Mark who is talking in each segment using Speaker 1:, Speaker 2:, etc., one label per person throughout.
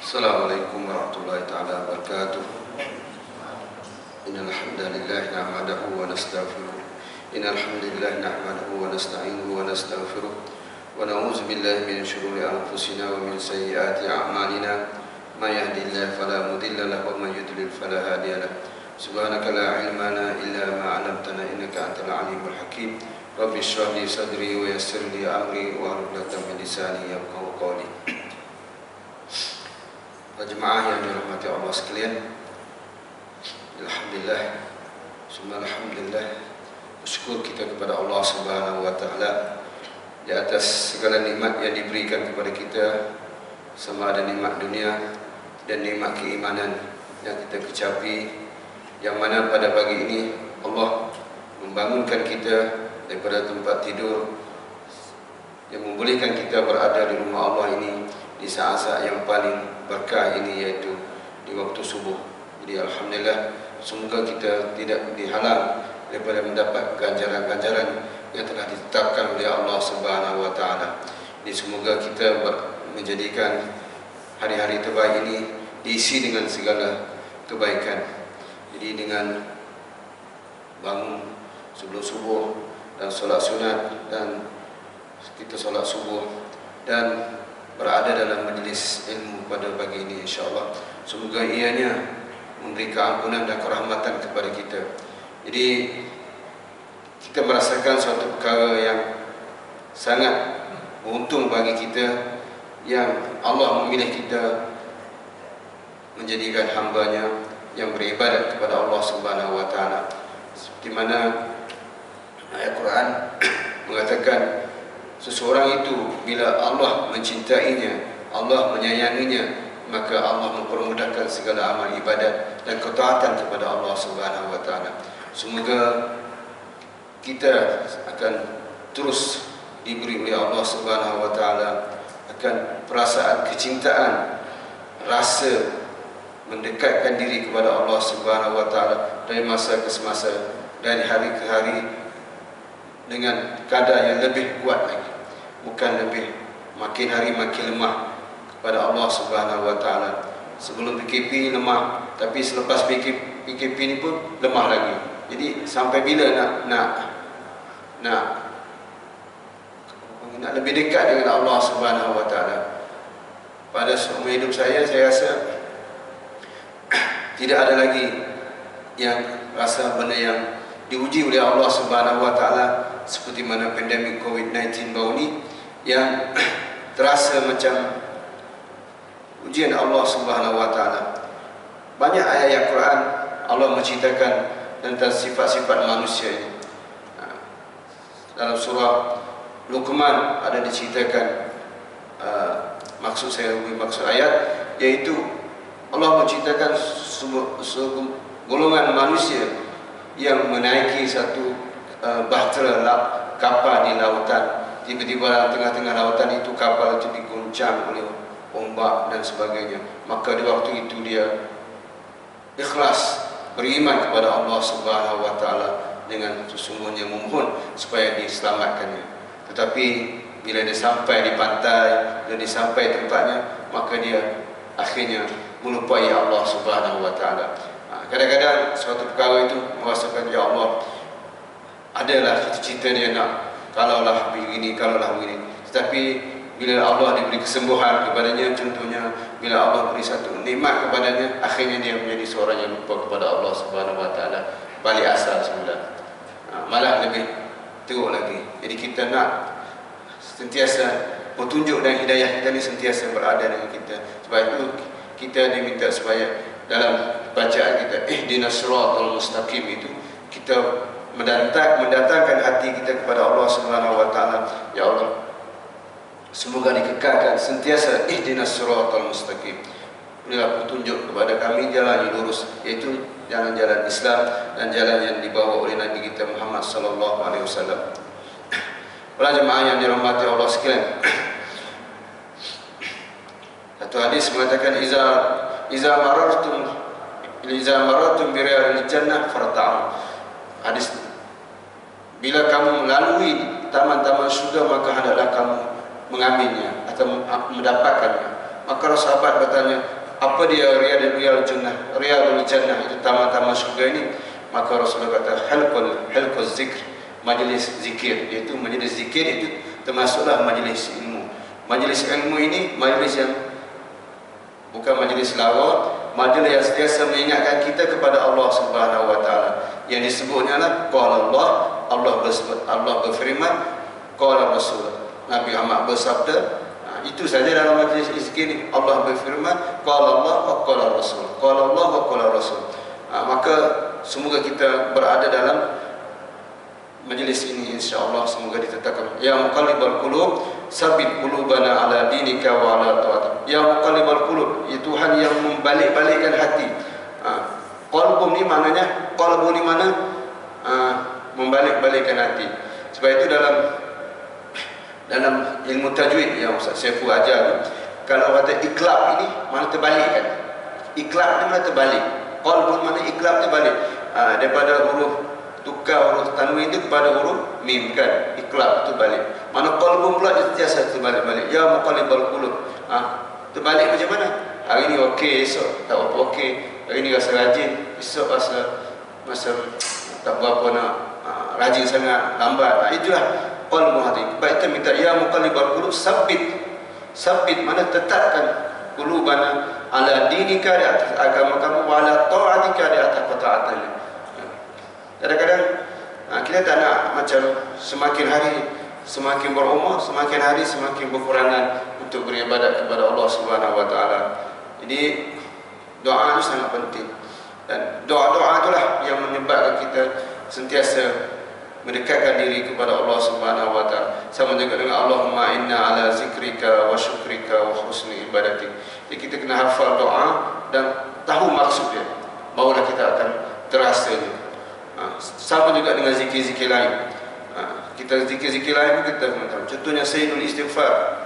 Speaker 1: Assalamualaikum warahmatullahi taala wabarakatuh. Innal hamdalillah nahmaduhu wa nastaghfiruh. Innal hamdalillah nahmaduhu wa nasta'inuhu wa nastaghfiruh. Wa na'udzu billahi min shururi anfusina wa min sayyiati a'malina. May yahdihillahu fala mudilla lahu wa may yudlil fala hadiya lahu. Subhanaka la ilma lana illa ma 'allamtana innaka antal alimul hakim. Rabbi shrah li sadri wa yassir li amri wa hlul 'uqdatam min lisani yafqahu qawli. Jemaah yang dirahmati Allah sekalian, alhamdulillah, summa alhamdulillah, bersyukur kita kepada Allah Subhanahu wa taala di atas segala nikmat yang diberikan kepada kita, sama ada nikmat dunia dan nikmat keimanan yang kita kecapi, yang mana pada pagi ini Allah membangunkan kita daripada tempat tidur, yang membolehkan kita berada di rumah Allah ini di saat-saat yang paling berkah ini, yaitu di waktu subuh. Jadi alhamdulillah, semoga kita tidak dihalang daripada mendapat ganjaran-ganjaran yang telah ditetapkan oleh Allah Subhanahu wa taala. Jadi semoga kita menjadikan hari-hari terbaik ini diisi dengan segala kebaikan. Jadi dengan bangun sebelum subuh dan solat sunat, dan kita solat subuh dan berada dalam majlis ilmu pada pagi ini, insyaAllah semoga ianya memberi keampunan dan kerahmatan kepada kita. Jadi kita merasakan suatu perkara yang sangat beruntung bagi kita, yang Allah memilih kita menjadikan hamba-Nya yang beribadat kepada Allah Subhanahu wa taala. Seperti mana ayat Quran mengatakan, seseorang itu bila Allah mencintainya, Allah menyayanginya, maka Allah mempermudahkan segala amal ibadat dan ketaatan kepada Allah Subhanahu wa taala. Semoga kita akan terus diberi oleh Allah Subhanahu wa taala akan perasaan kecintaan, rasa mendekatkan diri kepada Allah Subhanahu wa taala dari masa ke semasa, dari hari ke hari, dengan kadar yang lebih kuat lagi, bukan lebih makin hari makin lemah kepada Allah Subhanahu wa taala. Sebelum PKP lemah, tapi selepas PKP ni pun lemah lagi. Jadi sampai bila nak lebih dekat dengan Allah Subhanahu wa taala? Pada seumur hidup saya rasa tidak ada lagi yang rasa benda yang diuji oleh Allah Subhanahu wa taala seperti mana pandemik COVID-19 baru ni, yang terasa macam ujian Allah Subhanahu wa taala. Banyak ayat Quran Allah menceritakan tentang sifat-sifat manusia ini. Dalam surah Luqman ada diceritakan, maksud ayat, iaitu Allah menceritakan golongan manusia yang menaiki satu bahtera kapal di lautan. Tiba-tiba dalam tengah-tengah lautan itu kapal itu diguncang oleh ombak dan sebagainya. Maka di waktu itu dia ikhlas beriman kepada Allah Subhanahu wa taala dengan sesungguhnya memohon supaya diselamatkannya. Tetapi bila dia sampai di pantai, bila dia sampai tempatnya, maka dia akhirnya melupai Allah Subhanahu wa taala. Kadang-kadang suatu perkara itu merasakan, ya Allah, adalah cita-cita dia nak, kalaulah begini, kalaulah begini. Tetapi bila Allah diberi kesembuhan kepadanya, contohnya bila Allah beri satu nikmat kepadanya, akhirnya dia menjadi seorang yang lupa kepada Allah Subhanahu wa taala, balik asal semula. Malah lebih teruk lagi. Jadi kita nak sentiasa petunjuk dan hidayah kita ni sentiasa berada dengan kita. Sebab itu kita diminta supaya dalam bacaan kita ihdinas siratal mustaqim itu kita mendatangkan hati kita kepada Allah Subhanahu wa taala. Ya Allah, semoga dikekalkan sentiasa ihdinas siratal mustaqim. Berilah petunjuk kepada kami jalan yang lurus, iaitu jalan-jalan Islam dan jalan yang dibawa oleh Nabi kita Muhammad sallallahu alaihi wasallam. Para jemaah yang dirahmati Allah sekalian, satu hadis mengatakan, iza marartum bi riyadil jannah farta'u. Hadis, bila kamu melalui taman-taman surga, maka hendaklah kamu mengambilnya atau mendapatkannya. Maka sahabat bertanya, Apa dia riyadul jannah, itu taman-taman syurga ini? Maka Rasulullah kata halqul zikr, majlis zikir. Iaitu majlis zikir itu termasuklah majlis ilmu. Majlis ilmu ini majlis yang bukan majlis lawak, majlis yang sentiasa mengingatkan kita kepada Allah Subhanahu wa taala. Yang disebutnya adalah qala Allah berfirman, qala Rasul, Nabi Muhammad bersabda. Itu saja dalam majlis zikir ini. Allah berfirman, qala Allah wa qala Rasul, qala Allah wa qala Rasul. Maka semoga kita berada dalam majlis ini, insya-Allah semoga ditetapkan. Ya muqallibal qulub, sabit qulubana ala dinika wa ala ta'atik. Ya muqallibal qulub, ya Tuhan yang membalik-balikkan hati. Qalbu ni maknanya, qalbu ni mana? Membalik-balikkan hati. Sebab itu dalam ilmu tajwid yang Ustaz Syaiful ajar, kalau kata iklab ini mana terbalik kan? Iklab ni mana terbalik. Qalbu mana iklab terbalik. Daripada huruf tukar huruf tanwin itu kepada huruf mim kan? Iklab tu balik. Mana qalbu pula dia sentiasa terbalik-balik. Ya muqallibal qulub. Terbalik macam mana? Hari ni okey, esok tak apa okey. Hari ni rasa rajin, esok rasa tak berapa nak rajin sangat, lambat. Itulah qalbu hati. Baik kita minta ya muqallibal qulub, sabit mana tetapkan qulubana ala dinika, di atas agama kamu, wa ala ta'atika, di atas ketaatan. Kadang-kadang kita tak nak macam semakin hari semakin berumur, semakin hari semakin berkurangan untuk beribadat kepada Allah Subhanahu wa taala. Jadi doa itu sangat penting. Dan doa-doa itulah yang menyebabkan kita sentiasa mendekatkan diri kepada Allah Subhanahu wa taala. Sama juga dengan Allahumma inna ala zikrika wa syukrika wa husni ibadatik. Jadi kita kena hafal doa dan tahu maksud dia, barulah kita akan terasa dia. Sama juga dengan zikir-zikir lain. Kita zikir-zikir lain kita tahu. Contohnya sayyidul istighfar,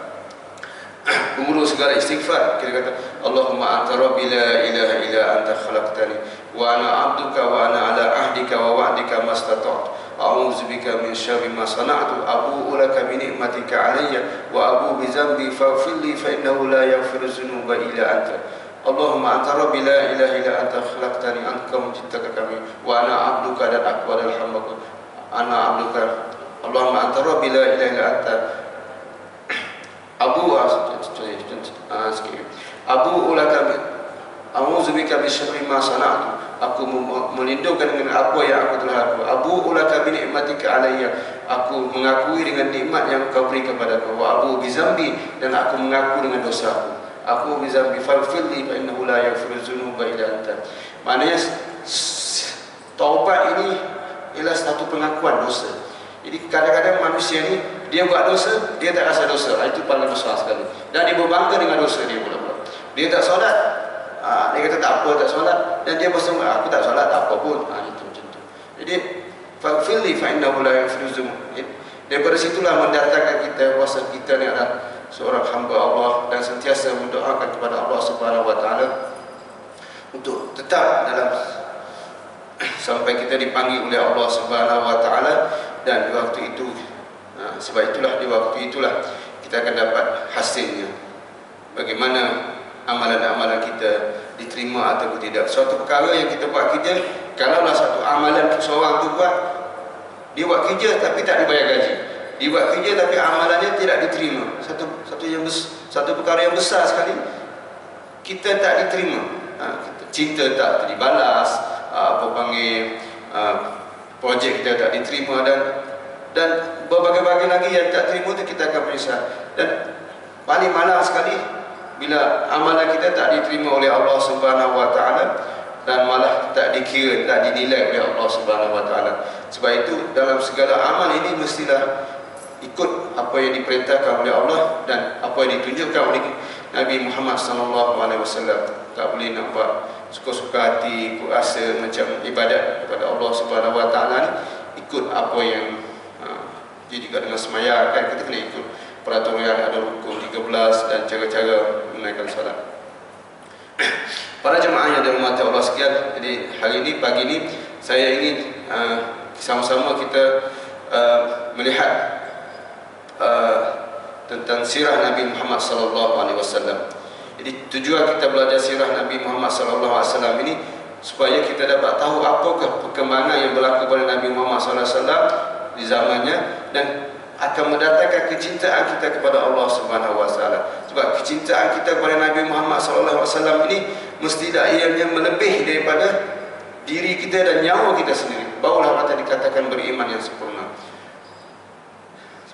Speaker 1: penghulu segala istighfar. Kita kata Allahumma anta rabbi la ilaha illa anta khalaqtani wa ana abduka wa ana ala ahdika wa wa'dika mastata'tu a'udzu bika min syarri ma sana'tu abu'u laka bi ni'matika 'alayya wa abu'u bi dhanbi faghfir li fa innahu la yaghfiru dzunuba illa anta. Allahumma anta rabbi la ilaha illa anta khalaqtani, engkau menciptakan kami, wa ana abduka, dan aku adalah hamba-Mu. Ana abduka. Allahumma anta rabbi la ilaha illa anta abu ulaka a'udzubika min syarri ma sana'tu. Aku melindungkan dengan apa yang aku telah lakukan. Abu ulaka bi ni'matika alayya. Aku mengakui dengan nikmat yang Kau beri kepadaku. Wa abu bi zambi, dan aku mengaku dengan dosaku. Aku bi zambi faghfirli fa innahu la yaghfiru dzunuba illa anta. Maknanya taubat ini ialah satu pengakuan dosa. Jadi kadang-kadang manusia ni dia buat dosa, dia tak rasa dosa. Itu paling besar sekali. Dan dia berbangga dengan dosa dia pula. Dia tak solat, dia kata tak apa tak solat, dan dia bersama aku tak solat tak apa pun. Itu macam tu. Jadi faghfirli fa innahu la yaghfiru dzunuba. Daripada situlah mendatangkan kita bahasa kita ni adalah seorang hamba Allah dan sentiasa mendoakan kepada Allah Subhanahu wa taala untuk tetap dalam sampai kita dipanggil oleh Allah Subhanahu wa taala. Dan di waktu itu, sebab itulah di waktu itulah kita akan dapat hasilnya. Bagaimana amalan-amalan kita diterima atau tidak. Suatu perkara yang kita buat kerja, kalaulah satu amalan seorang tu buat, dia buat kerja tapi tak dibayar gaji. Dia buat kerja tapi amalannya tidak diterima. Satu perkara yang besar sekali, kita tak diterima. Cinta tak dibalas, projek kita tak diterima, dan berbagai-bagai lagi yang tak terima itu kita akan menyesal. Dan paling malang sekali bila amalan kita tak diterima oleh Allah Subhanahu wa taala dan malah tak dikira, tak dinilai oleh Allah Subhanahu wa taala. Sebab itu dalam segala amal ini mestilah ikut apa yang diperintahkan oleh Allah dan apa yang ditunjukkan oleh Nabi Muhammad sallallahu alaihi wasallam. Tak boleh nak buat suka-suka hati, ikut rasa macam ibadat kepada Allah Subhanahu wa taala ni, ikut apa yang dia juga dengan semaya kan, kita kena ikut peraturan ada rukun 13 dan cara-cara menaikkan solat. Para jemaah yang dirahmati Allah sekalian, jadi hari ini, pagi ini saya ingin sama-sama kita melihat tentang sirah Nabi Muhammad sallallahu alaihi wasallam. Jadi tujuan kita belajar sirah Nabi Muhammad SAW ini supaya kita dapat tahu apakah perkembangan yang berlaku pada Nabi Muhammad SAW di zamannya, dan akan mendatangkan kecintaan kita kepada Allah Subhanahu Wa Taala. Sebab kecintaan kita kepada Nabi Muhammad SAW ini mesti ianya melebih daripada diri kita dan nyawa kita sendiri. Barulah kata dikatakan beriman yang sempurna.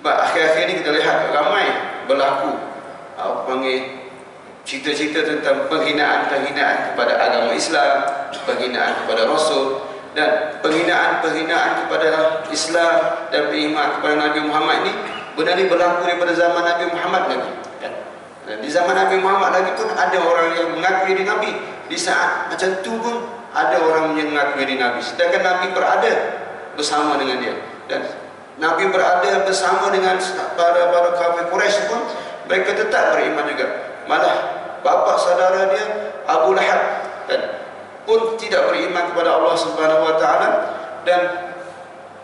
Speaker 1: Sebab akhir-akhir ini kita lihat ramai berlaku cerita-cerita tentang penghinaan-penghinaan kepada agama Islam, penghinaan kepada Rasul, dan penghinaan-penghinaan kepada Islam dan penghinaan kepada Nabi Muhammad ini benar ini berlaku daripada zaman Nabi Muhammad lagi. Dan di zaman Nabi Muhammad lagi pun ada orang yang mengakui diri Nabi. Di saat macam tu pun ada orang yang mengakui diri Nabi, sedangkan Nabi berada bersama dengan dia. Dan Nabi berada bersama dengan para kafir Quraisy pun mereka tetap beriman juga. Malah bapa saudara dia Abu Lahab pun tidak beriman kepada Allah Subhanahu Wa Taala, dan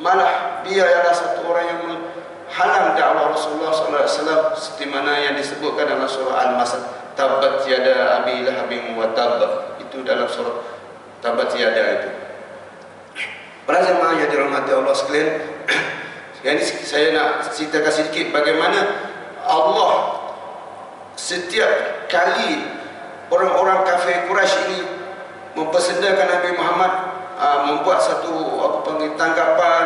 Speaker 1: malah dia adalah satu orang yang menghalang dakwah Rasulullah Sallallahu Alaihi Wasallam, seperti mana yang disebutkan dalam surah Al-Masad, tabat yada abi lahabin wa tab, itu dalam surah tabat yada itu. Para jemaah yang dirahmati Allah sekalian, ini saya nak ceritakan sedikit bagaimana Allah setiap kali orang-orang kafir Quraisy ini mempersendakan Nabi Muhammad, membuat satu tanggapan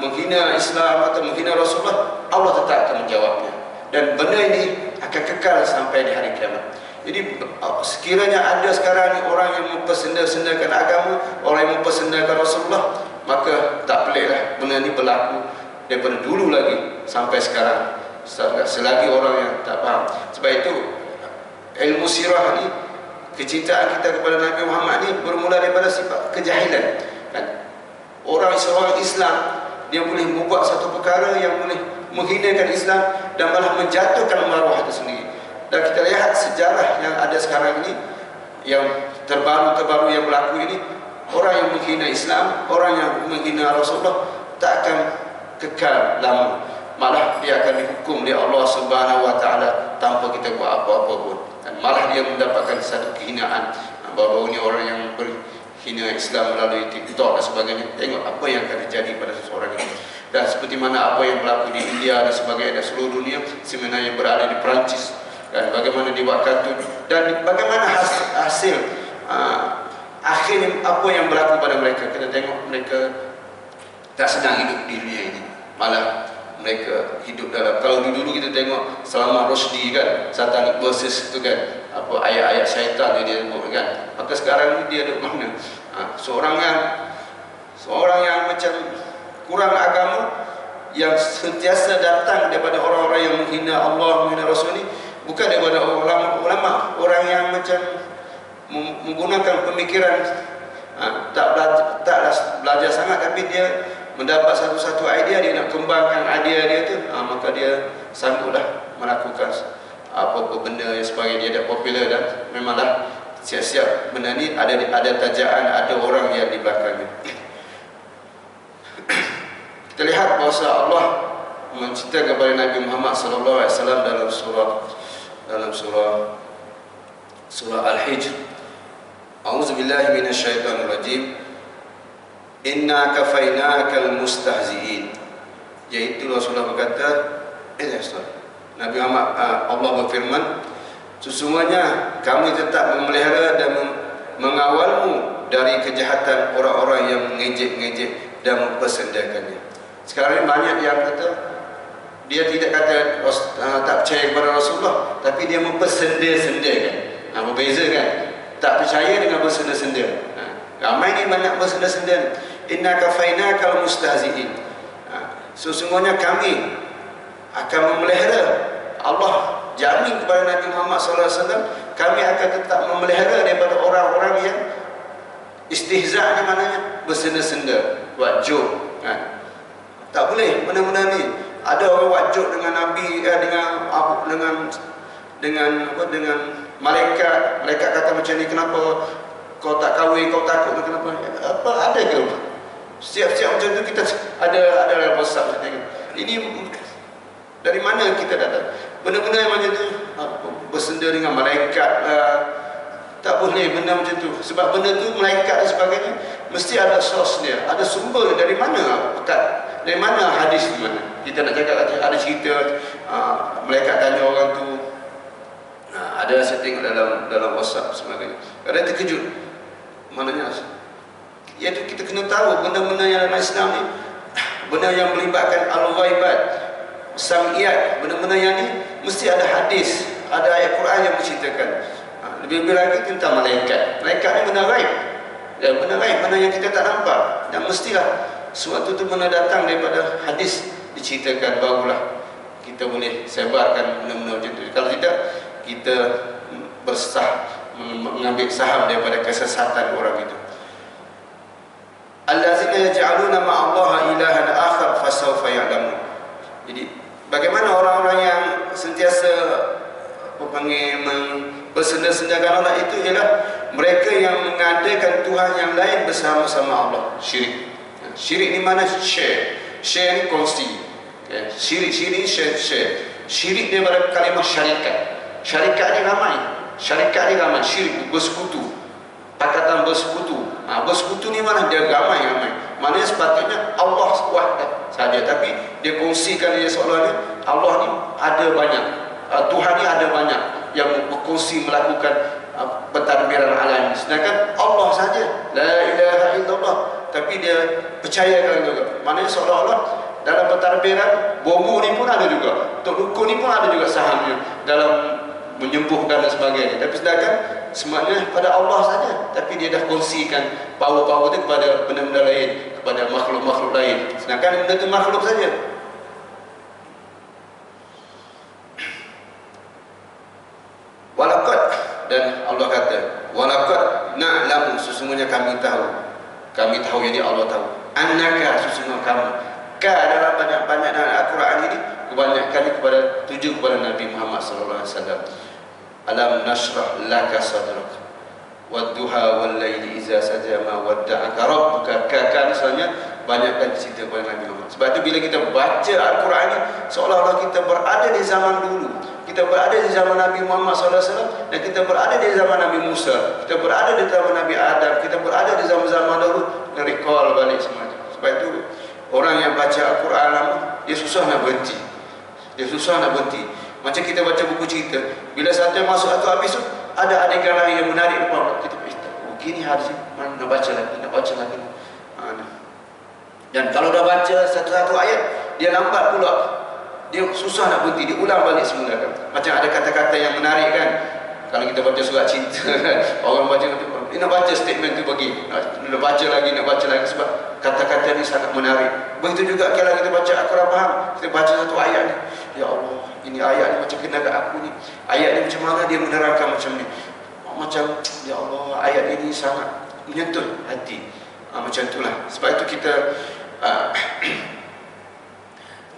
Speaker 1: menghina Islam atau menghina Rasulullah, Allah tetap akan menjawabnya, dan benda ini akan kekal sampai di hari kiamat. Jadi sekiranya ada sekarang orang yang mempersendakan agama, orang yang mempersendakan Rasulullah, maka tak peliklah benda ini berlaku daripada dulu lagi sampai sekarang, selagi orang yang tak faham. Sebab itu ilmu sirah ni, kecintaan kita kepada Nabi Muhammad ni bermula daripada sifat kejahilan, kan? Seorang Islam dia boleh membuat satu perkara yang boleh menghinakan Islam dan malah menjatuhkan maruah itu sendiri. Dan kita lihat sejarah yang ada sekarang ini, yang terbaru yang berlaku ini, orang yang menghina Islam, orang yang menghina Rasulullah tak akan kekal lama, malah dia akan dihukum oleh Allah Subhanahu Wa Taala tanpa kita buat apa-apa pun, dan malah dia mendapatkan satu kehinaan. Baru-baru ini orang yang berhina Islam melalui TikTok dan sebagainya, tengok apa yang akan terjadi pada seseorang ini. Dan seperti mana apa yang berlaku di India dan sebagainya, dan seluruh dunia sebenarnya berada di Perancis, dan bagaimana dibuat kartun, dan bagaimana hasil akhir apa yang berlaku pada mereka. Kita tengok mereka tak sedang hidup di dunia ini, malah mereka hidup dalam, kalau dulu kita tengok Salman Rushdie kan, Satanic Verses itu kan, apa ayat-ayat syaitan dia sebut kan, maka sekarang ni dia duduk mana? Seorang yang macam kurang agama, yang sentiasa datang daripada orang-orang yang menghina Allah, menghina Rasul ni, bukan daripada ulama, orang yang macam menggunakan pemikiran tak belajar sangat, tapi dia mendapat satu-satu idea, dia nak kembangkan idea dia tu, maka dia sangguplah melakukan apa-apa benda yang sebagainya. Dia dah popular dan memanglah siap-siap benda ni ada tajaan, ada orang yang di belakangnya. Kita lihat bahawa Allah menceritakan kepada Nabi Muhammad SAW dalam surah Al-Hijr, A'udzubillahi minasyaitonirrajim, Inna kafainakal mustahzi'in. Iaitu Rasulullah berkata, Nabi Muhammad, Allah berfirman, sesungguhnya kami tetap memelihara dan mengawalmu dari kejahatan orang-orang yang mengejek-ngejek dan mempersendakannya. Sekarang ini banyak yang kata, dia tidak kata tak percaya kepada Rasulullah, tapi dia mempersenda-sendakan. Berbeza kan? Tak percaya dengan bersenda-senda. Ramai ni banyak bersenda-senda. Inna kafainakal mustahzi'in. Sesungguhnya kami akan memelihara, Allah jamin kepada Nabi Muhammad SAW, kami akan tetap memelihara daripada orang-orang yang istihza', ni maknanya bersenda-senda, buat joke kan. Tak boleh benda-benda ni. Ada orang buat joke dengan Nabi, dengan malaikat. Malaikat kata macam ni, kenapa kau tak kahwin, kau takut kenapa? Apa ada ke? Siap-siap macam tu kita ada lepas macam ni. Ini dari mana kita datang? Benda-benda yang macam tu bersenda dengan malaikat lah, tak boleh benda macam tu. Sebab benda tu malaikat dan sebagainya mesti ada source dia, ada sumber dari mana, dari mana hadis di mana. Kita nak cakap ada cerita malaikat tanya orang tu, ada saya tengok dalam WhatsApp sebagainya. Kadang terkejut. Maknanya iaitu kita kena tahu benda-benda yang dalam Islam ni, benda yang melibatkan al-ghaibat, sam'iyat, benda-benda yang ni mesti ada hadis, ada ayat Quran yang menceritakan. Lebih-lebih lagi tentang malaikat. Malaikat ni benda ghaib. Ya, benda ghaib, benda yang kita tak nampak. Dan mestilah sesuatu tu benda datang daripada hadis diceritakan, barulah kita boleh sebarkan benda-benda macam tu. Kalau tidak, kita mengambil saham daripada kesesatan orang itu. Allazina yaj'aluna ma'allaha ilahan akhar fasawfa ya'lamun. Jadi bagaimana orang-orang yang sentiasa bersenda-sendakan Allah itu ialah mereka yang mengadakan Tuhan yang lain bersama-sama Allah. Syirik. Syirik ni mana? Share. Share ni kongsi. Syirik, share. Syirik daripada kalimah syarikat. Syarikat ni ramai. Syirik bersekutu. Pakatan bersekutu. Bersekutu ni mana? Dia ramai. Maknanya sepatutnya Allah wahdah saja, tapi dia kongsikan dia seolah-olah Allah ni ada banyak. Tuhan ni ada banyak yang berkongsi melakukan pentadbiran alam. Sedangkan Allah saja, la ilaha illallah, tapi dia percayakan juga. Maknanya seolah-olah dalam pentadbiran bomo ni pun ada juga, Tok Dukun ni pun ada juga sahamnya dalam menyembuhkan dan sebagainya. Tapi sedangkan semuanya pada Allah saja, tapi dia dah kongsikan power-power itu kepada benda-benda lain, kepada makhluk-makhluk lain. Sedangkan benda itu makhluk saja. Walaqad, dan Allah kata, walaqad na'lamu, sesungguhnya kami tahu, jadi Allah tahu, annaka, sesungguhnya kamu, ka dalam banyak-banyak dalam Al-Quran ini kebanyakan tuju kepada Nabi Muhammad sallallahu alaihi wasallam. Alam nashrah laka sadrak wadduha wal laili iza saja ma wadda'aka rabbuka. Ka misalnya banyakkan cerita kepada Nabi Muhammad. Sebab itu bila kita baca Al-Quran ini seolah-olah kita berada di zaman dulu. Kita berada di zaman Nabi Muhammad SAW, dan kita berada di zaman Nabi Musa, kita berada di zaman Nabi Adam, kita berada di zaman-zaman dahulu, dan recall balik semuanya. Sebab itu orang yang baca Al-Quran lama, dia susah nak berhenti. Macam kita baca buku cerita, bila satu yang masuk atau habis tu, ada adegan lain yang menarik depan kita. Begini hadis, nak baca lagi. Dan kalau dah baca satu-satu ayat, dia lambat pula. Dia susah nak berhenti, dia ulang balik semula kan. Macam ada kata-kata yang menarik kan. Kalau kita baca surat cinta kan, orang baca, nak baca statement tu bagi, nak baca lagi sebab kata-kata ni sangat menarik. Begitu juga kalau kita baca Al-Quran faham, kita baca satu ayat ni, ya Allah, ini ayat ni macam kena kat aku ni. Ayat ni macam mana dia menerangkan macam ni. Macam, ya Allah, ayat ini sangat menyentuh hati. Macam itulah. Sebab itu kita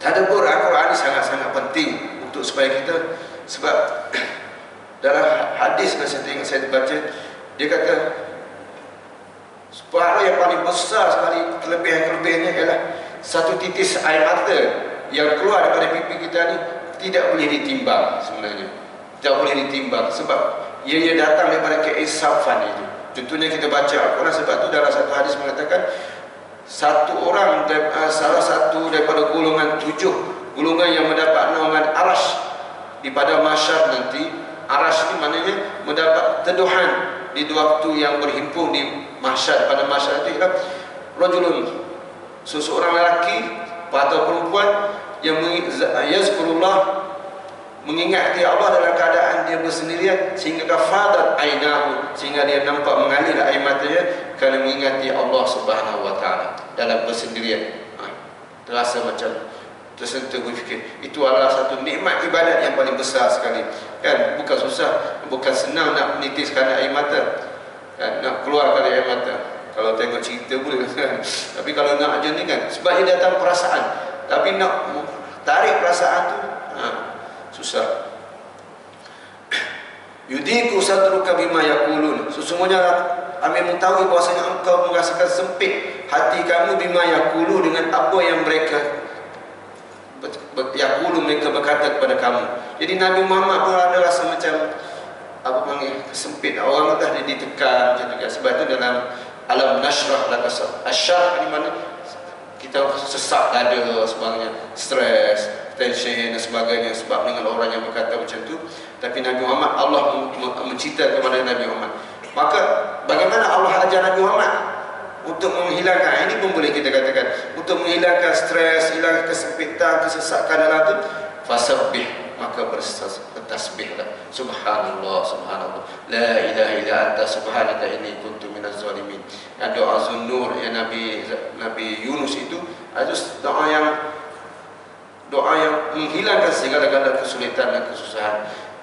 Speaker 1: tadabbur Al-Quran ini sangat-sangat penting untuk supaya kita, sebab dalam hadis yang saya baca, dia kata perkara yang paling besar sekali kelebihan-kelebihannya ialah satu titis air mata yang keluar daripada pipi kita ni tidak boleh ditimbang sebenarnya. Tidak boleh ditimbang sebab ia datang daripada keinsafan itu. Contohnya kita baca Al-Quran, sebab itu dalam satu hadis mengatakan salah satu daripada golongan 7 golongan yang mendapat naungan arash di pada mahsyar nanti. Arash ini maknanya mendapat teduhan di waktu yang berhimpun di mahsyar. Pada mahsyar itu ialah rajulun, seseorang lelaki atau perempuan yang yazkurullah, mengingati Allah dalam keadaan dia bersendirian, sehingga kafadat ainahu, sehingga dia nampak mengalir air matanya kerana mengingati Allah Subhanahu wa taala dalam bersendirian. Terasa macam tersentuh, berfikir itu adalah satu nikmat ibadat yang paling besar sekali kan. Bukan susah, bukan senang nak menitiskan air mata kan, nak keluarkan air mata. Kalau tengok cerita boleh kan, tapi kalau nak macam ni kan, sebab dia datang perasaan, tapi nak tarik perasaan tu susah. Yudiku sadruka bima yaqulun, sesungguhnya kami mengetahui bahwasanya engkau merasakan sempit hati kamu bima yaqulu, dengan apa yang mereka yaqulu, mereka berkata kepada kamu. Jadi Nabi Muhammad pun ada rasa macam apa panggil kesempit, orang dah ditekan macam tu kan. Sebab tu dalam alam nashrah laka asyar, di mana kita sesak dada sebagainya, stres, tension dan sebagainya sebab dengan orang yang berkata macam tu. Tapi Nabi Muhammad, Allah mencerita kepada Nabi Muhammad. Maka bagaimana Allah ajar Nabi Muhammad untuk menghilangkan, ini pun boleh kita katakan, untuk menghilangkan stres, hilangkan kesempitan, kesesakan dalam tu, fasabbih, maka bertasbihlah. Subhanallah, subhanallah, la ilaha illa anta subhanaka inni kuntu minaz zalimin. Doa Zunnur yang Nabi Yunus itu doa yang menghilangkan segala-gala kesulitan dan kesusahan.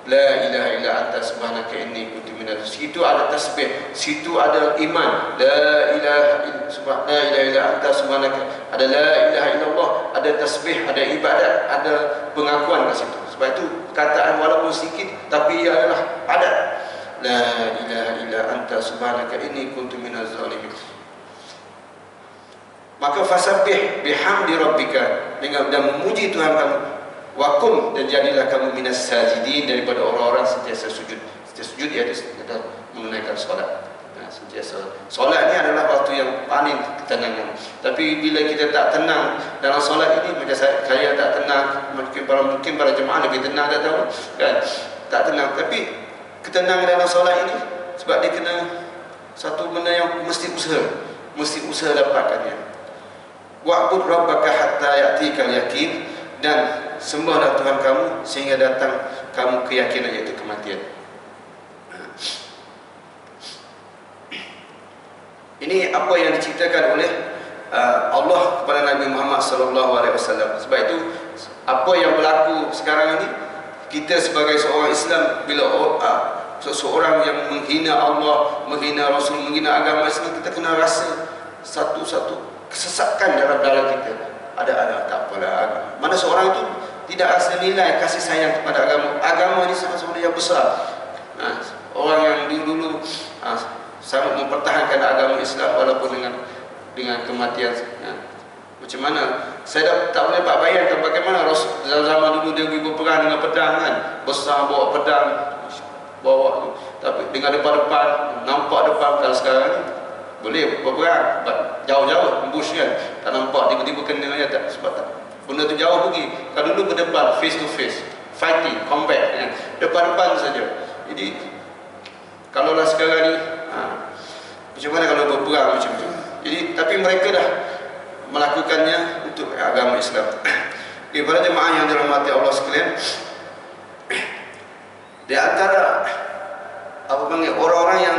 Speaker 1: La ilaha illa anta subhanaka inni kuntu minaz. Situ ada tasbih, situ ada iman. La ilaha illa anta subhanaka, ada la ilaha illallah, ada tasbih, ada ibadat, ada pengakuan kat situ. Sebab itu perkataan walaupun sedikit tapi ia adalah adat. La ilaha illa anta subhanaka inni kuntu minaz zalimin. Maka fasabbih bihamdi rabbika, dengan dan memuji Tuhan kamu. Wakum, dan jadilah kamu minas sajidin, daripada orang-orang sentiasa sujud. Sentiasa sujud iaitu kita menunaikan solat. Sentiasa solat ni adalah waktu yang paling ketenangan. Tapi bila kita tak tenang dalam solat ini, macam saya tak tenang, mungkin para jemaah lebih tenang, tak tahu kan, tak tenang. Tapi ketenangan dalam solat ini sebab dia kena satu benda yang mesti usaha dapatkannya. Wa'bud rabbaka hatta ya'tikal yakin, dan sembahlah Tuhan kamu sehingga datang kamu keyakinan, iaitu kematian. Ini apa yang diceritakan oleh Allah kepada Nabi Muhammad SAW. Sebab itu apa yang berlaku sekarang ini, kita sebagai seorang Islam, bila seseorang yang menghina Allah, menghina Rasul, menghina agama Islam, kita kena rasa satu-satu kesesakan dalam kita. Ada tak apalah. Mana seorang itu tidak rasa nilai kasih sayang kepada agama. Agama ini sama-sama yang besar. Orang yang dulu sangat mempertahankan agama Islam walaupun dengan kematian. Macam mana? Saya tak boleh bayangkan bagaimana Rasul zaman dulu dia pergi berperang dengan pedang kan. Besar, bawa pedang, bawa, tapi dengan depan-depan, nampak depan. Kalau sekarang ni boleh berperang jauh-jauh, ambush kan, tak nampak, tiba-tiba kena aja tak, sebab tak, benda tu jauh pergi. Kalau dulu berdepan, face to face, fighting, combat kan, depan-depan saja. Jadi kalaulah sekarang ni macam mana kalau berperang macam tu. Jadi tapi mereka dah melakukannya untuk agama Islam. Di para jemaah yang dirahmati Allah sekalian, di antara orang-orang yang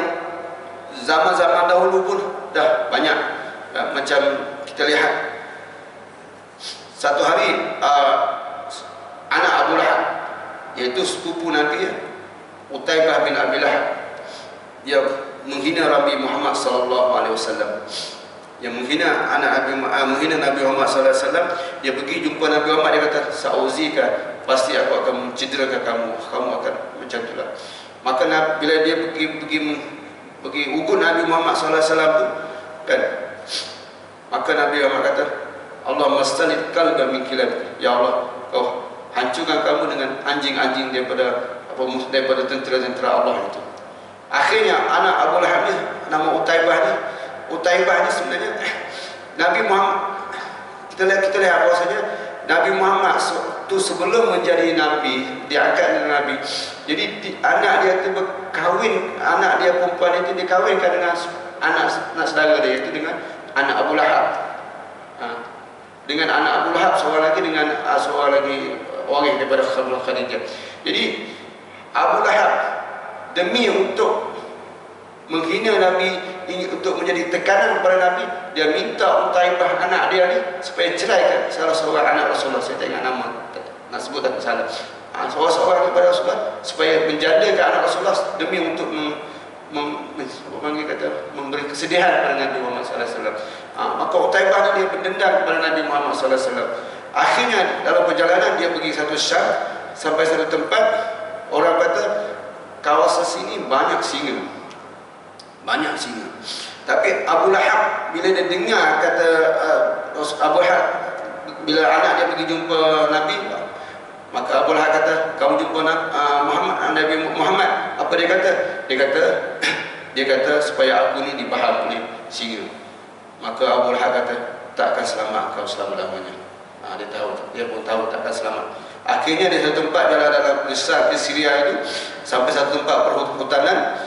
Speaker 1: zaman-zaman dahulu pun dah banyak, macam kita lihat satu hari anak Abu Lahab, iaitu sepupu Nabi, Utaibah bin Abi Lahab, dia menghina Nabi Muhammad SAW. Yang menghina menghina Nabi Muhammad SAW. Dia pergi jumpa Nabi Muhammad, dia kata, "Sa'uzika, pasti aku akan mencederakan kamu akan macam itulah." Maka bila dia pergi ugut Nabi Muhammad SAW tu kan, maka Nabi Muhammad kata, "Allah mastanid kalba min kilab." Ya Allah, kau hancurkan kamu dengan anjing-anjing daripada tentera-tentera Allah itu. Akhirnya anak Abu Lahab ni, nama Utaibah ni sebenarnya Nabi Muhammad, kita lihat bahawasanya Nabi Muhammad tu sebelum menjadi Nabi, diangkat menjadi Nabi. Jadi anak dia tu berkahwin, anak dia perempuan itu dikahwinkan dengan anak saudara dia, itu dengan anak Abu Lahab. Dengan anak Abu Lahab, seorang lagi waris daripada Khadijah. Jadi Abu Lahab demi untuk menghina Nabi, untuk menjadi tekanan kepada Nabi, dia minta Utaibah anak dia ni supaya ceraikan salah seorang anak Rasulullah. Saya tak ingat nama, nak sebut tak salah. Seorang kepada Rasulullah supaya menjandakan anak Rasulullah demi untuk memberi kesedihan kepada Nabi Muhammad SAW. Maka Utaibah ni dia berdendam kepada Nabi Muhammad SAW. Akhirnya dalam perjalanan dia pergi satu Syam, sampai satu tempat, orang kata kawasan sini banyak singa. Tapi Abu Lahab bila dia dengar kata Abu Lahab bila anak dia pergi jumpa Nabi, maka Abu Lahab kata, kamu jumpa Nabi Muhammad, apa dia kata? Dia kata supaya aku ni dibahar oleh singa. Maka Abu Lahab kata, tak akan selamat kau selama-lamanya. Dia pun tahu tak akan selamat. Akhirnya di satu tempat dalam besar di Syria itu, sampai satu tempat perhutanan,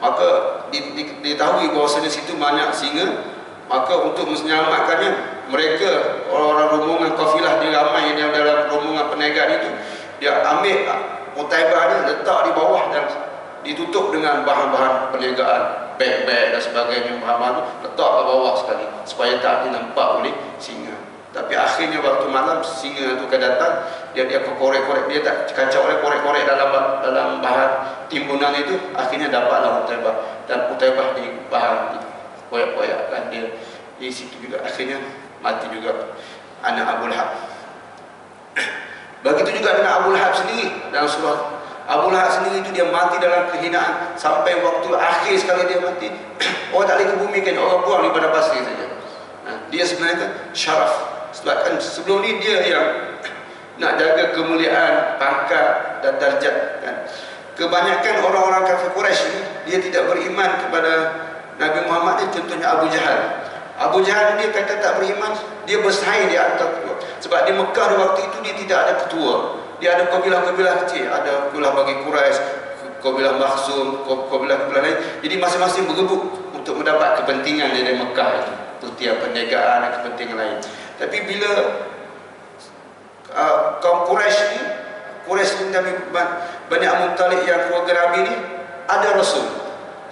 Speaker 1: maka diketahui bahawasanya situ banyak singa. Maka untuk menyelamatkannya, mereka orang-orang rombongan kafilah dia ramai yang dalam rombongan perniagaan itu, dia ambil Utaibah ni letak di bawah dan ditutup dengan bahan-bahan perniagaan, beg-beg dan sebagainya, bahan-bahan tu letak ke bawah sekali supaya tak dinampak oleh singa. Tapi akhirnya waktu malam singa itu akan datang, dia korek-korek, dia tak kacau oleh korek-korek dalam bahan timbunan itu. Akhirnya dapatlah Utaibah, dan Utaibah di bahan koyak-koyakkan dia di situ juga. Akhirnya mati juga anak Abu Lahab. Begitu juga dengan Abu Lahab sendiri. Dalam surah Abu Lahab sendiri itu dia mati dalam kehinaan sampai waktu akhir sekali dia mati. Orang tak boleh kebumikan, orang buang daripada pasir saja. Dia sebenarnya syaraf. Sebab kan sebelum ni dia yang nak jaga kemuliaan, pangkat dan darjat kan. Kebanyakan orang-orang kafir Quraisy ni dia tidak beriman kepada Nabi Muhammad ni. Contohnya Abu Jahal. Abu Jahal dia kata tak beriman, dia bersaing di antara ketua. Sebab di Mekah di waktu itu dia tidak ada ketua. Dia ada kabilah-kabilah kecil, ada kabilah bagi Quraisy, kabilah Makhzum, kabilah-kabilah lain. Jadi masing-masing berebut untuk mendapat kepentingan dari Mekah itu, setiap perniagaan dan kepentingan lain. Tapi bila kaum Quraisy ni Nabi Bani Al-Muttalib yang keluarga Nabi ni ada Rasul,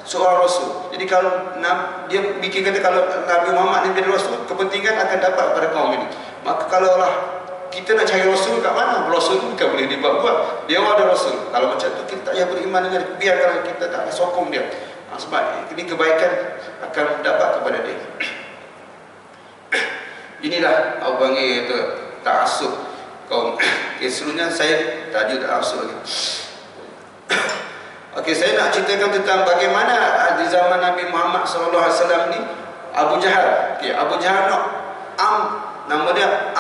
Speaker 1: seorang Rasul. Jadi kalau dia fikirkan kalau Nabi Muhammad ni menjadi Rasul, kepentingan akan dapat pada kaum ini. Maka kalaulah kita nak cari Rasul kat mana? Rasul ni bukan boleh dibuat-buat. Dia ada Rasul. Kalau macam tu kita tak payah beriman dengan dia. Biarkan kita tak sokong dia. Sebab ini kebaikan akan dapat kepada dia. Inilah Abu panggil itu ta'assub kaum. Okay, seluruhnya saya tajuk ta'assub lagi. Okey, saya nak ceritakan tentang bagaimana di zaman Nabi Muhammad SAW ni Abu Jahal. Okey, Abu Jahal nama dia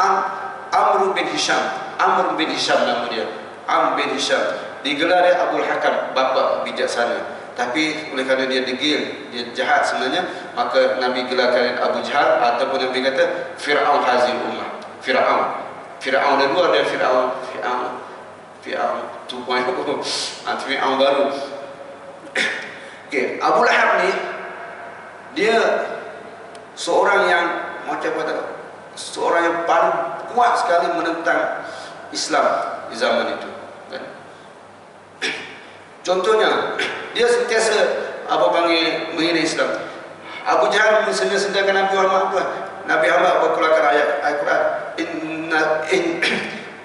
Speaker 1: Amr bin Hisham. Amr bin Hisham nama dia. Amr bin Hisham. Digelar dia Abul Hakam, bapa bijaksana. Tapi oleh kerana dia degil, dia jahat sebenarnya, maka Nabi gelarkan Abu Jahal, ataupun Nabi kata Fir'aun hazil ummah. Fir'aun ada dua, ada Fir'aun 2.0, Fir'aun baru. Okey, Abu Lahab ni dia seorang yang macam apa, seorang yang paling kuat sekali menentang Islam di zaman itu kan? Contohnya dia sentiasa apa panggil menghina Islam. Abu Jahal senda-sendakan Nabi Muhammad. Nabi Muhammad berkeluarkan ayat Al-Quran,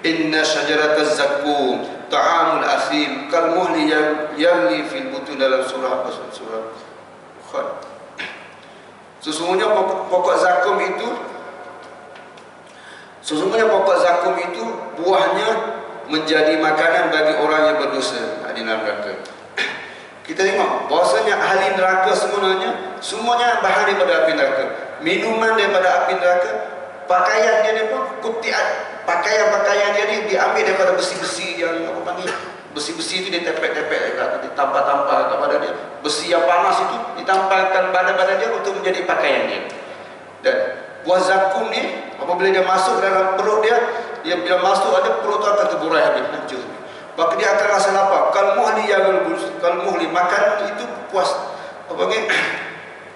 Speaker 1: inna syajarataz zakum ta'amul asim kal muhli yamli fil butun, dalam surah Bukhari. Sesungguhnya pokok zakum itu buahnya menjadi makanan bagi orang yang berdosa di dalam neraka. Kita tengok bahasanya ahli neraka semuanya bahan daripada api neraka, minuman daripada api neraka, pakaian dia pun kutiat, pakaian dia ni diambil daripada besi-besi yang apa panggil, besi-besi itu ditepek-tepek, ditampal-tampal kepada dia, besi yang panas itu ditampalkan pada badan dia untuk menjadi pakaian dia. Dan buah zakum ni apabila dia masuk dalam perut dia bila masuk ada perut tu akan terburai habis, hancur. Maka dia akan rasa lapar. Kalau muhli makanan itu puas. Apa panggil?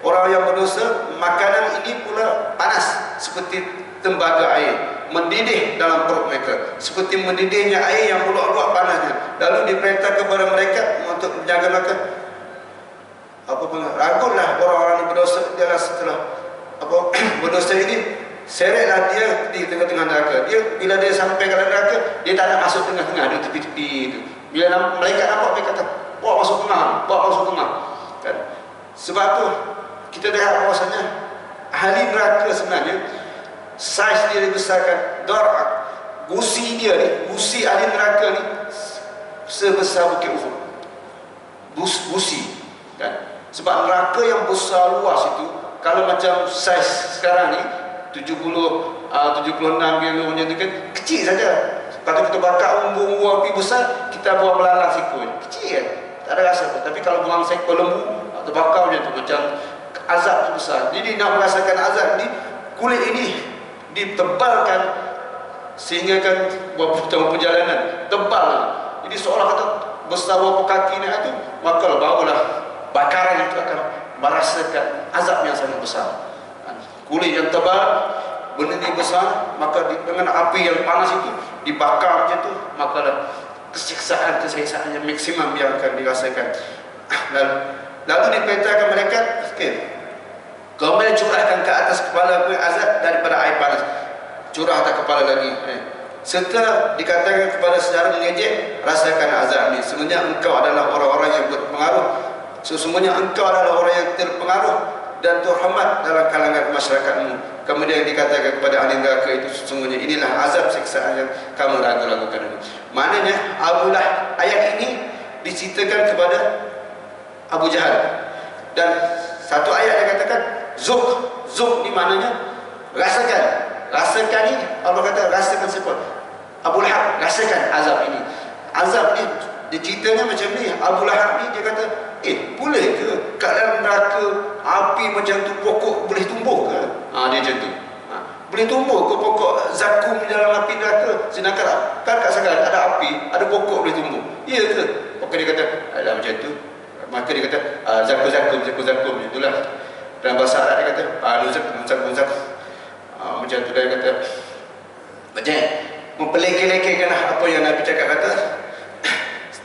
Speaker 1: Orang yang berdosa, makanan ini pula panas seperti tembaga air, mendidih dalam perut mereka seperti mendidihnya air yang meluap-luap panasnya. Lalu diperintah kepada mereka untuk menjaga makan. Apa panggil? Ragulah orang-orang yang berdosa adalah setelah berdosa ini, seretlah dia di tengah-tengah neraka. Dia bila dia sampai ke neraka, dia tak nak masuk tengah-tengah, dia tepi-tepi itu. Bila mereka nampak, mereka kata, bawa masuk tengah kan? Sebab tu kita lihat bahawasanya ahli neraka sebenarnya saiz dia dibesarkan, gusi dia ni, gusi ahli neraka ni sebesar bukit Uhud. Gusi kan? Sebab neraka yang besar luas itu, kalau macam saiz sekarang ni 70 76 kilo macam tu kan, kecil saja. Kalau kita bakar umbu api besar, kita buang belalang siku, kecil kan, tak ada rasa. Tapi kalau buang seekor lembu atau bakar macam tu, macam azab tu besar. Jadi nak merasakan azab ni, kulit ini ditebalkan sehingga kan buat perjalanan tebal. Jadi seolah kata besar berapa kaki ni tu, maka barulah bakaran itu akan merasakan azab yang sangat besar. Kulit yang tebal, benda ni besar, maka dengan api yang panas itu dibakar macam tu, maka kesiksaan yang maksimum yang akan dirasakan. Lalu diperintahkan mereka, kau boleh curahkan ke atas kepala aku azab daripada air panas. Curah atas kepala lagi. Serta dikatakan kepada secara mengejek, rasakan azab ni. Sebenarnya engkau adalah orang-orang yang berpengaruh. Sesungguhnya engkau adalah orang yang terpengaruh dan terhormat dalam kalangan masyarakatmu. Kemudian dikatakan kepada ahli neraka itu, sesungguhnya inilah azab siksaan yang kamu ragu-ragukan ini. Maknanya ayat ini diceritakan kepada Abu Jahal. Dan satu ayat yang katakan Zuk ni maknanya rasakan ni. Allah kata rasakan siapa? Abu Lahab, rasakan azab ini. Azab ni diceritanya macam ni. Abu Lahab ni dia kata, boleh ke kat dalam neraka api macam tu pokok boleh tumbuh ke? Dia macam tu. Boleh tumbuh ke pokok zakum di dalam api neraka? Sedangkan kan kat sana ada api, ada pokok boleh tumbuh. Ya ke? Maka dia kata, ada macam tu. Maka dia kata, zakum itulah. Dalam bahasa Arab dia kata, zakum. Macam tu dia kata, macam mempelekeh-lekehkanlah apa yang Nabi cakap kata.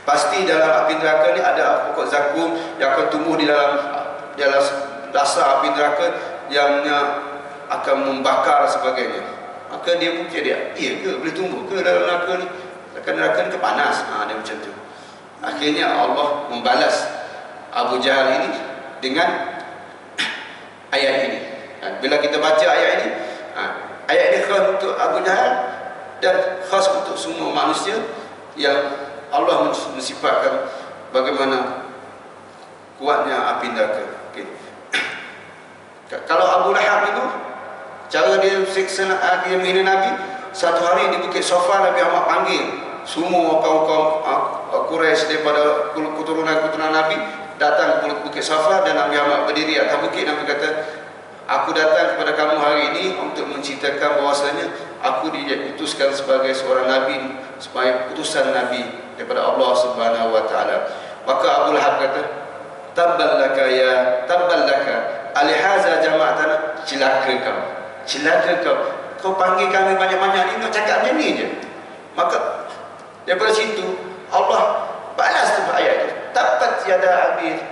Speaker 1: Pasti dalam api neraka ni ada pokok zakum yang akan tumbuh di dalam dasar api neraka yang akan membakar sebagainya. Maka dia pun dia, ke boleh tumbuh ke dalam neraka ni? Neraka ni ke panas. Dia macam tu. Akhirnya Allah membalas Abu Jahal ini dengan ayat ini. Bila kita baca ayat ini, ayat ini khas untuk Abu Jahal dan khas untuk semua manusia yang Allah mensifatkan bagaimana kuatnya api neraka. Kalau Abu Lahab itu, cara dia siksa, dia menghina Nabi, satu hari di Bukit Safa Nabi Ahmad panggil semua kaum-kaum Quraisy daripada keturunan Nabi datang ke Bukit Safa, dan Nabi Ahmad berdiri atas bukit. Nabi kata, aku datang kepada kamu hari ini untuk menceritakan bahwasanya aku diutuskan sebagai seorang Nabi, sebagai utusan Nabi daripada Allah Subhanahu wa taala. Maka Abu Lahab kata, tabballaka alihaza jama'atana, cilaka kau panggil kami banyak-banyak ni nak cakap macam ni je. Maka daripada situ Allah balas tu ayat itu, tabbat yada abi,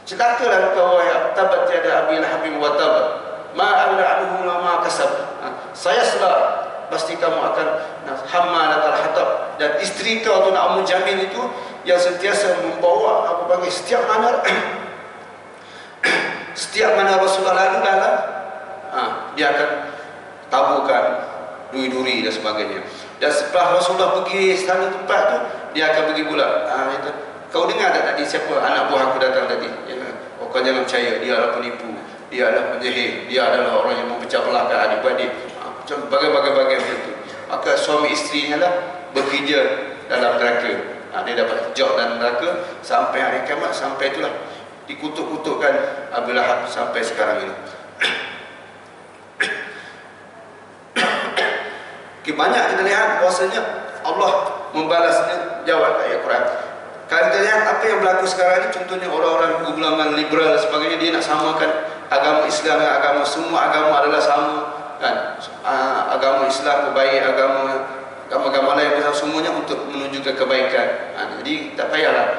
Speaker 1: celakalah kau wahai tabbat yada abi lahabin wa tab, ma agna anhu ma kasab. Saya salah, pasti kamu akan hammalatal hatab. Dan isteri kau tu nak Ummu Jamil itu yang sentiasa membawa setiap mana Rasulullah lalu dalam dia akan taburkan duri-duri dan sebagainya. Dan setelah Rasulullah pergi sana tempat tu, dia akan pergi pula, kau dengar tak tadi siapa anak buah aku datang tadi? Kau jangan percaya, dia adalah penipu, dia adalah penyihir, dia adalah orang yang memecah belahkan adik-beradik, macam bagai-bagai macam tu. Maka suami isterinya lah bekerja dalam neraka. Dia dapat job dalam neraka sampai hari kiamat. Sampai itulah dikutuk-kutukkan Abu Lahab sampai sekarang ini. Banyak kita lihat bahwasanya Allah membalasnya jawab ayat Quran. Kalau kita lihat apa yang berlaku sekarang ini, contohnya orang-orang golongan liberal dan sebagainya, dia nak samakan agama Islam dengan agama, semua agama adalah sama kan. Agama Islam baik, agama lain semuanya untuk menuju ke kebaikan. Jadi tak payahlah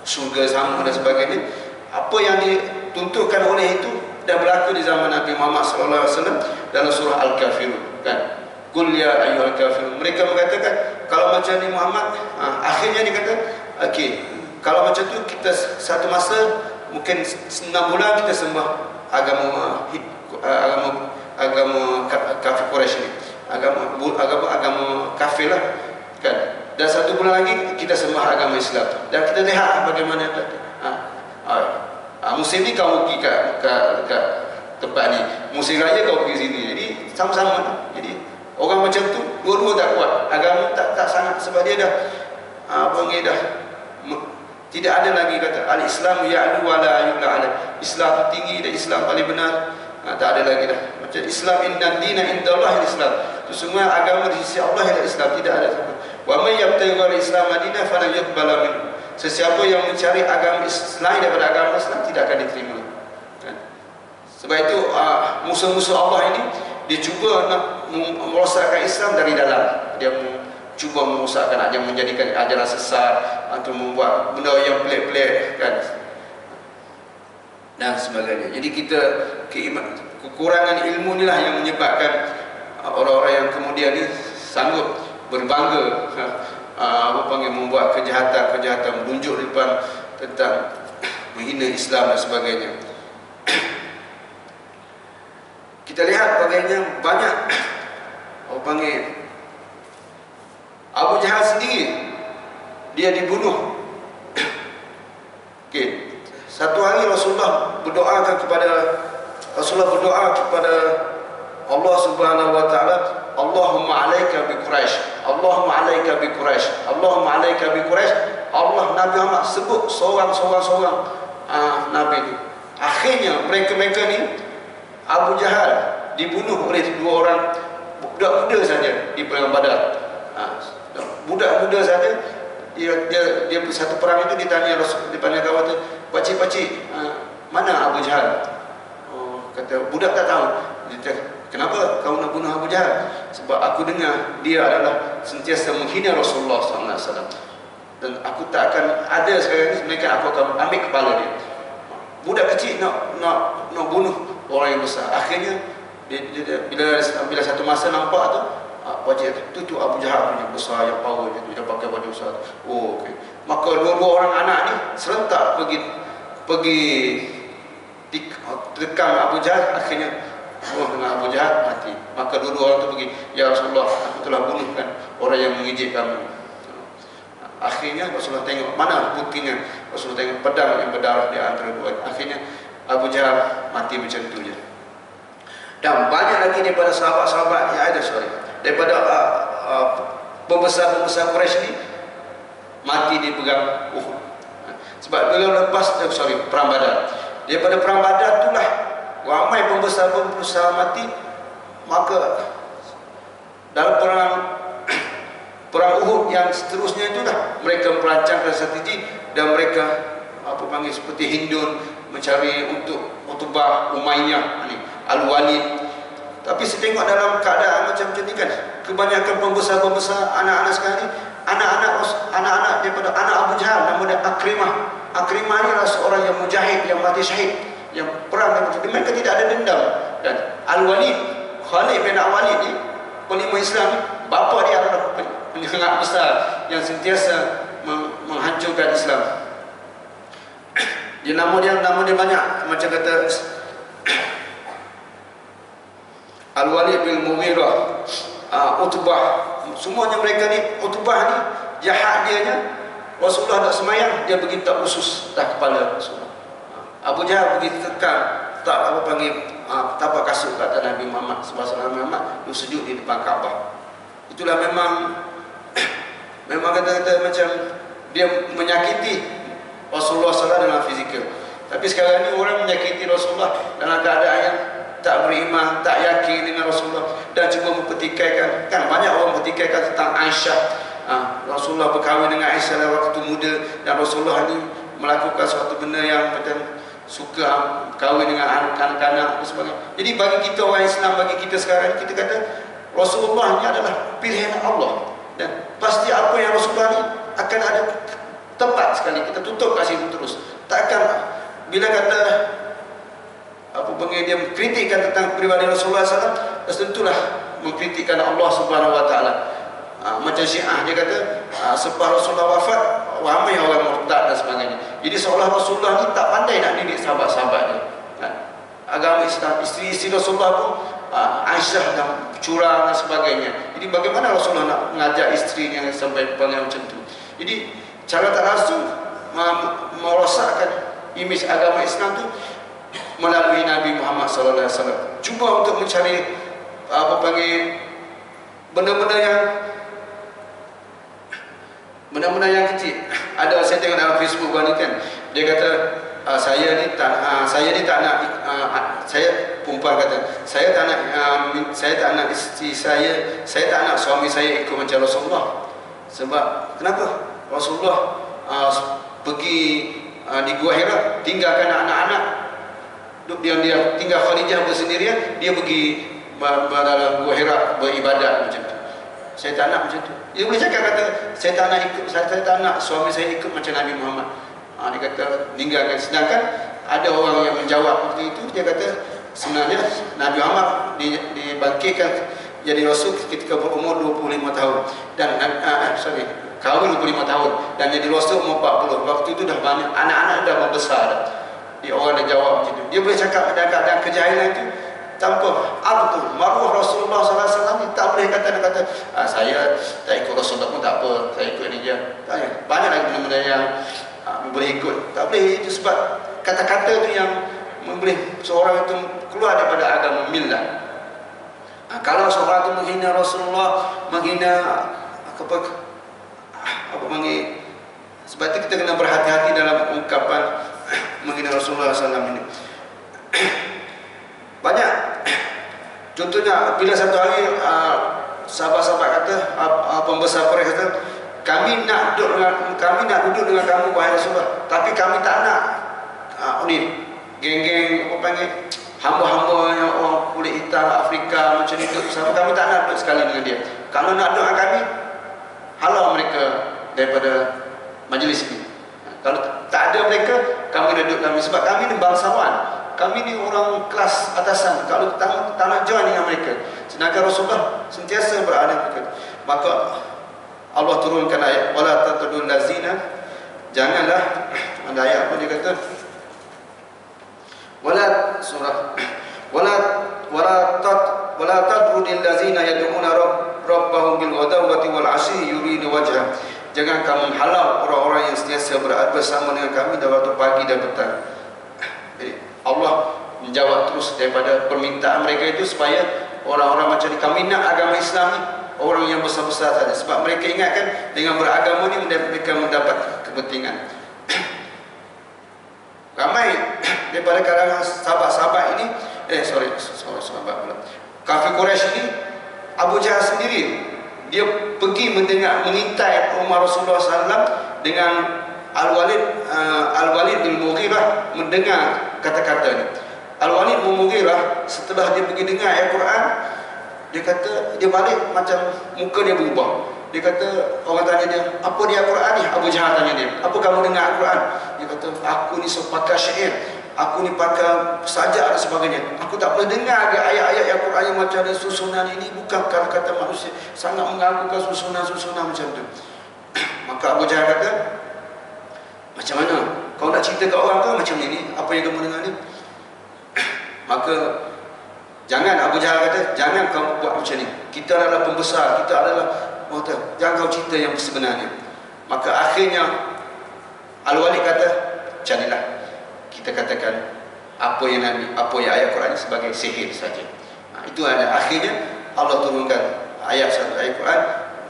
Speaker 1: surga sama dan sebagainya. Apa yang dituntutkan oleh itu dan berlaku di zaman Nabi Muhammad SAW dalam surah Al-Kafirun kan. Qul ya ayyuhal kafirun. Mereka mengatakan kalau macam ni Muhammad, akhirnya dia kata, kalau macam tu kita satu masa mungkin 6 bulan kita sembah agama kafir Quraisy ni, agama kafir lah kan. Dan 1 bulan lagi kita sembah agama Islam. Dan kita lihat bagaimana muslim ni kau pergi kat tempat ni, musim raya kau pergi sini. Jadi sama-sama. Jadi orang macam tu dua-dua tak kuat. Agama tak sangat, sebab dia dah tidak ada lagi kata al-Islam ya'lu wa la yu'la alaih. Islam tu tinggi dan Islam paling benar. Tak ada lagi dah. Macam Islam, inna dina indallahi al-Islam. Itu semua agama di sisi Allah ialah Islam, tidak ada sama. Wa may yabtaghi ghayra Islam madina falan yuqbala minhu. Sesiapa yang mencari agama selain daripada agama Islam tidak akan diterima. Sebab itu musuh-musuh Allah ini dia cuba nak merosakkan Islam dari dalam. Dia cuba merosakkan, yang menjadikan ajaran sesat atau membuat benda yang pelik-pelik kan, dan sebagainya. Jadi kita kekurangan ilmu inilah yang menyebabkan orang-orang yang kemudian ni sanggup berbangga membuat kejahatan-kejahatan, menunjuk di depan tentang menghina Islam dan sebagainya. Kita lihat bagaimana banyak Abu Jahal sendiri dia dibunuh. Okey, satu hari Rasulullah berdoa kepada Allah Subhanahu wa taala, Allahumma alaika bi Quraisy, Allahumma alaika bi Quraisy, Allahumma alaika bi Quraisy. Allah, Nabi Muhammad sebut seorang nabi itu. Akhirnya mereka ni Abu Jahal dibunuh oleh dua orang budak muda saja di perang Badar. Budak muda saja, dia satu perang itu ditanya kawan tu, pakcik, mana Abu Jahal? Kata budak tak tahu. Dia kata, kenapa kau nak bunuh Abu Jahal? Sebab aku dengar dia adalah sentiasa menghina Rasulullah SAW, dan aku tak akan ada sekarang ni, mereka aku akan ambil kepala dia. Budak kecil nak bunuh orang yang besar. Akhirnya bila satu masa nampak tu, wajah tu Abu Jahal punya besar, yang power dia pakai baju besar. Oh, okey. Maka dua-dua orang anak ni serentak pergi tekan Abu Jahal. Akhirnya dengan Abu Jahal mati. Maka dua-dua orang tu pergi, ya Rasulullah, aku telah bunuhkan orang yang mengejek kamu. Akhirnya Rasulullah tengok mana buktinya. Rasulullah tengok pedang yang berdarah di antara dua. Akhirnya Abu Jahal mati macam tu je. Dan banyak lagi daripada sahabat-sahabat yang ada, daripada pembesar-pembesar Quraisy ni mati di perang Uhud. Sebab bila lepas perang Badar, daripada perang Badar itulah ramai pembesar-pembesar mati. Maka dalam perang Uhud yang seterusnya itulah mereka merancangkan strategi, dan mereka seperti Hindun mencari untuk Utbah, Umayyah ni, Al-Walid. Tapi saya tengok dalam keadaan macam ni kan, kebanyakan pembesar-pembesar anak-anak sekarang ni, anak-anak daripada anak Abu Jahal, nama dia Akrimah. Akrimah ni adalah seorang yang mujahid, yang mati syahid, yang perang daripada mereka tidak ada dendam. Dan Al-Walid, Khalid bin Al-Walid ni, penglima Islam ni, bapa dia adalah penyerangan besar yang sentiasa menghancurkan Islam. Nama dia banyak, macam kata Al-Walid bin Mughirah, Utbah, semuanya mereka ni. Utbah ni jahat dianya, Rasulullah tak semayang, dia pergi tak khusus tak kepala Rasulullah. Abu Jahal pergi tekan tapak kasut kata Nabi Muhammad SAW. Nabi Muhammad dia sujud di depan Kaabah. Itulah memang kata-kata macam dia menyakiti Rasulullah SAW dalam fizikal. Tapi sekarang ni orang menyakiti Rasulullah dalam keadaan yang tak beriman, tak yakin dengan Rasulullah, dan cuba mempertikaikan. Kan banyak orang mempertikaikan tentang Aisyah. Rasulullah berkahwin dengan Aisyah dalam waktu muda, dan Rasulullah ni melakukan suatu benda yang macam suka kahwin dengan anak-anak dan sebagainya. Jadi bagi kita orang Islam, bagi kita sekarang, kita kata Rasulullah ni adalah pilihan Allah, dan pasti apa yang Rasulullah ni akan ada tepat sekali. Kita tutup kat situ terus. Takkan bila kata dia mengkritikkan tentang peribadi Rasulullah SAW, tentulah mengkritikkan Allah Subhanahu wa taala. Macam Syiah, dia kata selepas Rasulullah wafat ramai orang murtad dan sebagainya. Jadi seolah Rasulullah ni tak pandai nak didik sahabat-sahabatnya. Agama Islam, isteri-isteri Rasulullah pun Aisyah dan curang dan sebagainya. Jadi bagaimana Rasulullah nak mengajak isterinya sampai perangai macam tu? Jadi cara tak langsung merosakkan imej agama Islam tu melalui Nabi Muhammad SAW. cuba untuk mencari apa panggil benda-benda yang kecil. Ada saya tengok dalam Facebook ni kan, dia kata saya ni tak nak saya perempuan kata saya tak nak isteri saya tak nak suami saya ikut macam Rasulullah. Sebab kenapa? Rasulullah pergi di Gua Hira, tinggalkan anak-anak, dia tinggal Khadijah bersendirian, dia pergi dalam Gua Hira beribadat macam tu. Saya tak nak macam tu. Dia boleh cakap kata saya tak nak suami saya ikut macam Nabi Muhammad. Dia kata tinggalkan. Sedangkan ada orang yang menjawab waktu itu, dia kata sebenarnya Nabi Muhammad dibangkitkan jadi Rasul ketika berumur 25 tahun dan kahwin 25 tahun dan jadi Rasul umur 40. Waktu itu dah banyak anak-anak dah membesar dah. Dia orang dah jawab macam tu. Dia boleh cakap dalam keadaan kejahilan itu tanpa apa tu maruah Rasulullah SAW ni, tak boleh kata saya tak ikut Rasulullah pun tak apa, saya ikut ni je. Banyak lagi benda-benda yang boleh ikut. Tak boleh, itu sebab kata-kata tu yang memberi seorang itu keluar daripada agama millah. Kalau seorang itu menghina Rasulullah, menghina apa panggil, sebab itu kita kena berhati-hati dalam ungkapan menghina Rasulullah SAW ini. Banyak. Contohnya bila satu hari sahabat-sahabat kata, pembesar Quraisy kata, kami nak duduk dengan kamu wahai Rasulullah, tapi kami tak nak geng-geng apa panggil hamba-hamba yang orang kulit hitam Afrika macam ni duduk bersama kami, tak nak duduk sekali dengan dia. Kalau nak duduk dengan kami, halau mereka daripada majlis ini. Kalau tak ada mereka, kami duduk kami, sebab kami ni bangsawan. Kami ni orang kelas atasan. Kalau tak nak join dengan mereka. Sedangkan Rasulullah sentiasa berada mereka. Maka Allah turunkan ayat wala tatudul lazina, janganlah, ada ayat apa dia kata, wala tatrudil lazina yad'una rabbahum bil ghadawati wal 'ashyi yuridu wajha. Jangan kamu halau orang-orang yang sentiasa berada bersama dengan kami pada waktu pagi dan petang. Jadi Allah menjawab terus daripada permintaan mereka itu supaya orang-orang macam ni, kami nak agama Islam ni orang yang besar-besar saja, sebab mereka ingatkan dengan beragama ni mereka mendapat kepentingan. Ramai daripada kalangan sahabat-sahabat ini sahabat pula kafir Quraisy ini, Abu Jahal sendiri dia pergi mengintai rumah Rasulullah SAW dengan Al-Walid bin Mughirah mendengar kata-kata ni. Al-Walid bin Mughirah setelah dia pergi dengar ayat Quran, dia kata, dia balik macam muka dia berubah. Dia kata, orang tanya dia, apa dia Al-Quran ni? Abu Jahal tanya dia, apa kamu dengar Al-Quran? Dia kata, aku ni pakar syair, aku ni pakar sajak dan sebagainya. Aku tak boleh dengar ayat-ayat Al-Quran yang macam ada susunan ini, bukan kata manusia, sangat mengagukan susunan-susunan macam tu. Maka Abu Jahal kata, macam mana? Kau nak cerita ke orang tu macam ni? Apa yang kamu dengar ni? Maka jangan, Abu Jahal kata, jangan kau buat macam ni. Kita adalah pembesar, kita adalah jangan kau cerita yang sebenarnya. Maka akhirnya Al-Walid kata, macam inilah, kita katakan apa yang ayat Quran sebagai sihir saja. Itu ada. Akhirnya Allah turunkan satu ayat Quran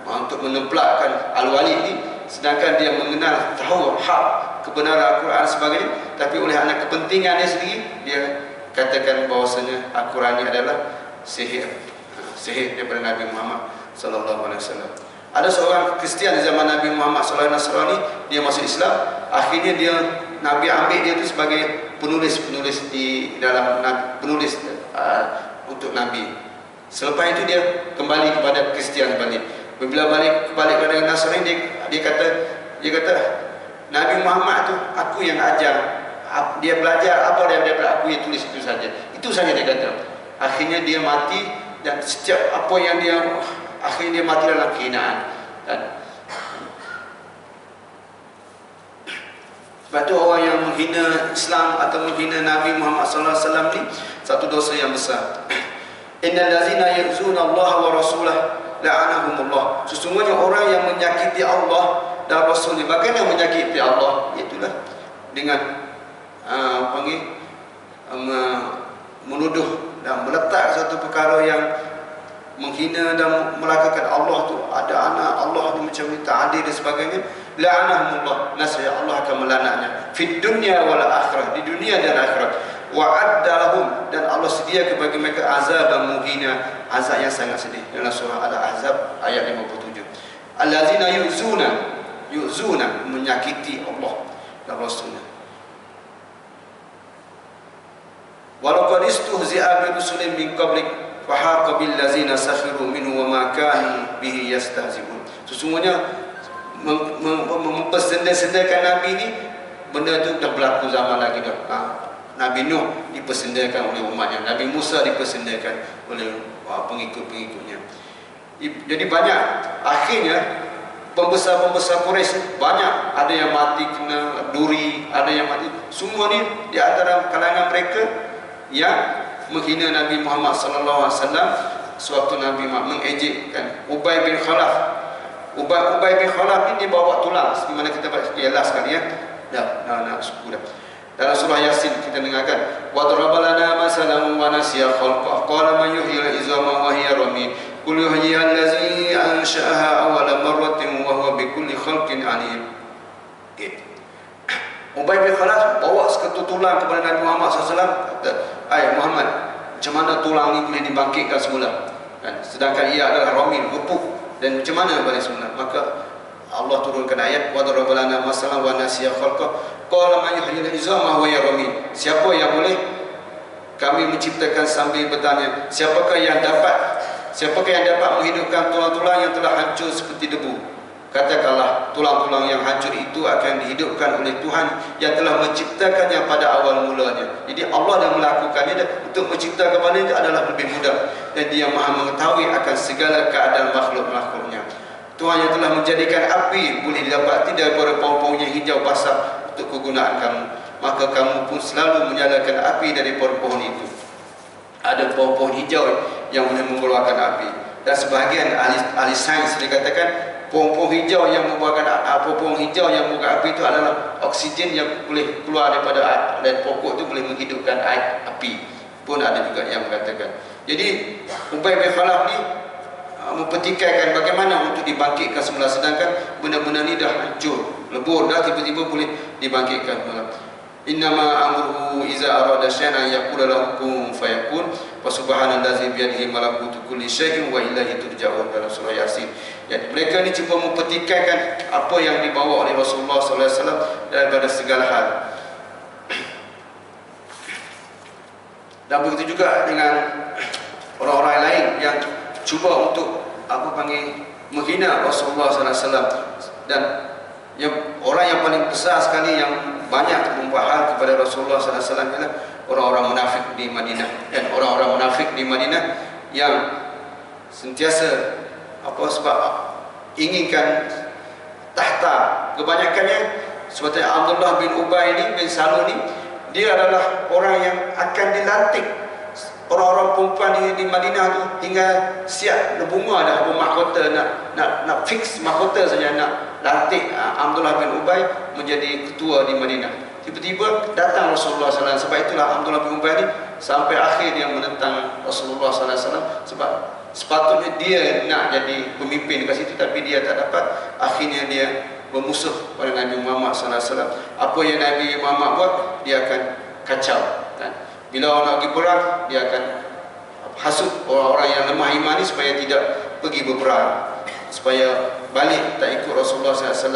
Speaker 1: untuk menempelakkan Al-Walid ni, sedangkan dia mengenal, tahu hak kebenaran Al-Quran sebagainya, tapi oleh anak kepentingannya sendiri dia katakan bahawasanya Al-Quran ini adalah sihir daripada Nabi Muhammad sallallahu alaihi wasallam. Ada seorang Kristian di zaman Nabi Muhammad sallallahu alaihi wasallam, dia masuk Islam. Akhirnya Nabi ambil dia itu sebagai penulis di dalam penulis untuk Nabi. Selepas itu dia kembali kepada Kristian balik. Bila balik kepada Nasrani, dia kata Nabi Muhammad tu aku yang ajar. Dia belajar apa daripada aku, yang tulis itu saja. Itu saja dia kata. Akhirnya dia mati, dan setiap apa yang akhirnya dia mati dalam kehinaan. Sebab tu orang yang menghina Islam atau menghina Nabi Muhammad SAW ni satu dosa yang besar. Innal ladzina yu'zuna Allah wa rasulahu la'anahumullah. Sesungguhnya orang yang menyakiti Allah dan Rasulnya. Bagaimana menyakiti Allah? Itulah dengan menuduh dan meletak satu perkara yang menghina dan melakakan Allah tu, ada anak Allah tu macam ni, tak adil dan sebagainya, la'anahumullah, nasya Allah akan melaknatnya fid dunya wal akhirah, di dunia dan akhirat. Wa'adda lahum, dan Allah sediakan bagi mereka azaban muhina, azab yang sangat sedih. Dalam surah Al-Ahzab ayat 57. Allazina yu'zuna, menyakiti Allah dan Rasulnya. Walaqad istuhzi'a bi rusulin min qablik fa haqa bil ladzina sakhiru minhu wa ma kanu bihi yastahzi'un. Sesungguhnya mempersendakan Nabi ni, benda tu dah berlaku zaman lagi dah. Nabi Nuh dipersendakan oleh umatnya, Nabi Musa dipersendakan oleh pengikut-pengikutnya. Jadi banyak, akhirnya pembesar-pembesar Quraisy banyak, ada yang mati kena duri, ada yang mati. Semua ni di antara kalangan mereka yang menghina Nabi Muhammad sallallahu alaihi wasallam sewaktu Nabi mengejekkan Ubay bin Khalaf. Ubay bin Khalaf ni dia bawa tulang, di mana kita jelas sekali ya. Dah sudah. Dalam surah Yasin kita dengarkan, wa darabalana masalan wa nasiya khalqa qala man yuhyil izama wa hiya ramim qul yuhyi allazi ansha'aha awwala marratin wa huwa bikulli khalqin alim. Ubay bin Khalaf bawa seketul tulang kepada Nabi Muhammad SAW, kata, "Ai Muhammad, macam mana tulang ni boleh dibangkitkan semula? Sedangkan ia adalah ramil, gepuk, dan macam mana boleh semula?" Maka Allah turunkan ayat, wa darabalana masalan wa nasiya khalqa qala man yuhyil izama wa hiya ramim. Siapa yang boleh, kami menciptakan sambil bertanya, siapakah yang dapat menghidupkan tulang-tulang yang telah hancur seperti debu? Katakanlah, tulang-tulang yang hancur itu akan dihidupkan oleh Tuhan yang telah menciptakannya pada awal mulanya. Jadi Allah yang melakukannya, dan untuk menciptakan kembali itu adalah lebih mudah, dan Dia Maha mengetahui akan segala keadaan makhluk-makhluknya. Tuhan yang telah menjadikan api boleh didapati daripada pohon-pohon yang hijau basah untuk kegunaan kamu, maka kamu pun selalu menyalakan api dari pohon-pohon itu. Ada pohon-pohon hijau yang boleh mengeluarkan api, dan sebahagian ahli sains dikatakan pohon-pohon hijau yang membuahkan api itu adalah oksigen yang boleh keluar daripada dan pokok itu boleh menghidupkan api, pun ada juga yang mengatakan. Jadi Ubay bin Khalaf ni mempertikaikan bagaimana untuk dibangkitkan semula, sedangkan benda-benda ni dah hancur, lebur, dah tiba-tiba boleh dibangkitkan. Innama amruhu iza arada syai'an yaqulu lahu kun fayakun wa subhanallazi bi yadihi malakutu kulli syai'in wa ilaihi turja'un, dalam surah Yasin. Jadi mereka ni cuba mempertikaikan apa yang dibawa oleh Rasulullah sallallahu alaihi wasallam daripada segala hal. Dan begitu juga dengan orang-orang lain yang cuba untuk menghina Rasulullah sallallahu alaihi wasallam. Dan orang yang paling besar sekali yang banyak membuat hal kepada Rasulullah sallallahu alaihi wasallam ialah orang-orang munafik di Madinah. Dan orang-orang munafik di Madinah yang sentiasa sebab inginkan tahta, kebanyakannya seperti Abdullah bin Ubay ni, bin Salul ni, dia adalah orang yang akan dilantik. Orang-orang perempuan di Madinah tu hingga siap berbunga dah bermahkota, nak fix mahkota saja, nak lantik Abdullah bin Ubay menjadi ketua di Madinah. Tiba-tiba datang Rasulullah SAW. Sebab itulah Abdullah bin Ubay ni sampai akhir dia menentang Rasulullah SAW, sebab sepatutnya dia nak jadi pemimpin dekat situ, tapi dia tak dapat. Akhirnya dia bermusuh pada Nabi Muhammad SAW. Apa yang Nabi Muhammad buat, dia akan kacau. Bila orang nak pergi perang, dia akan hasut orang-orang yang lemah iman ni supaya tidak pergi berperang, supaya balik tak ikut Rasulullah SAW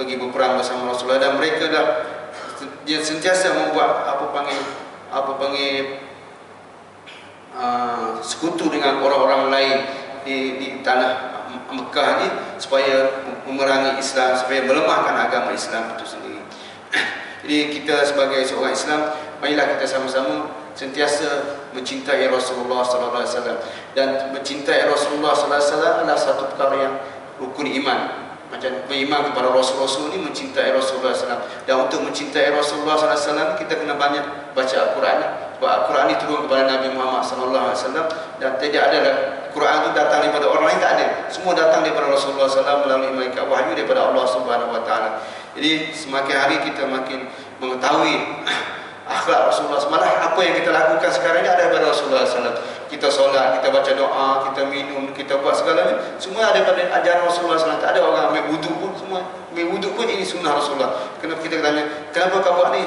Speaker 1: pergi berperang bersama Rasulullah. Dan mereka dia sentiasa membuat sekutu dengan orang-orang lain di tanah Mekah ni, supaya memerangi Islam, supaya melemahkan agama Islam itu sendiri. Jadi kita sebagai seorang Islam, marilah kita sama-sama sentiasa mencintai Rasulullah sallallahu alaihi wasallam. Dan mencintai Rasulullah sallallahu alaihi wasallam adalah satu perkara yang rukun iman. Macam beriman kepada Rasul-Rasul ni, mencintai Rasulullah sallallahu alaihi wasallam. Dan untuk mencintai Rasulullah sallallahu alaihi wasallam, kita kena banyak baca Al-Quran. Sebab Al-Quran ni turun kepada Nabi Muhammad sallallahu alaihi wasallam, dan tidak ada Quran tu datang daripada orang lain, tak ada. Semua datang daripada Rasulullah sallallahu alaihi wasallam melalui malaikat wahyu daripada Allah Subhanahu wa taala. Jadi semakin hari kita makin mengetahui akhlak Rasulullah. Malah apa yang kita lakukan sekarang ini ada pada Rasulullah SAW. Kita solat, kita baca doa, kita minum, kita buat segalanya, semua ada pada ajaran Rasulullah SAW. Tak ada orang ambil wuduk pun, semua ambil wuduk pun ini sunnah Rasulullah. Kenapa kita tanya, kenapa kau buat ni?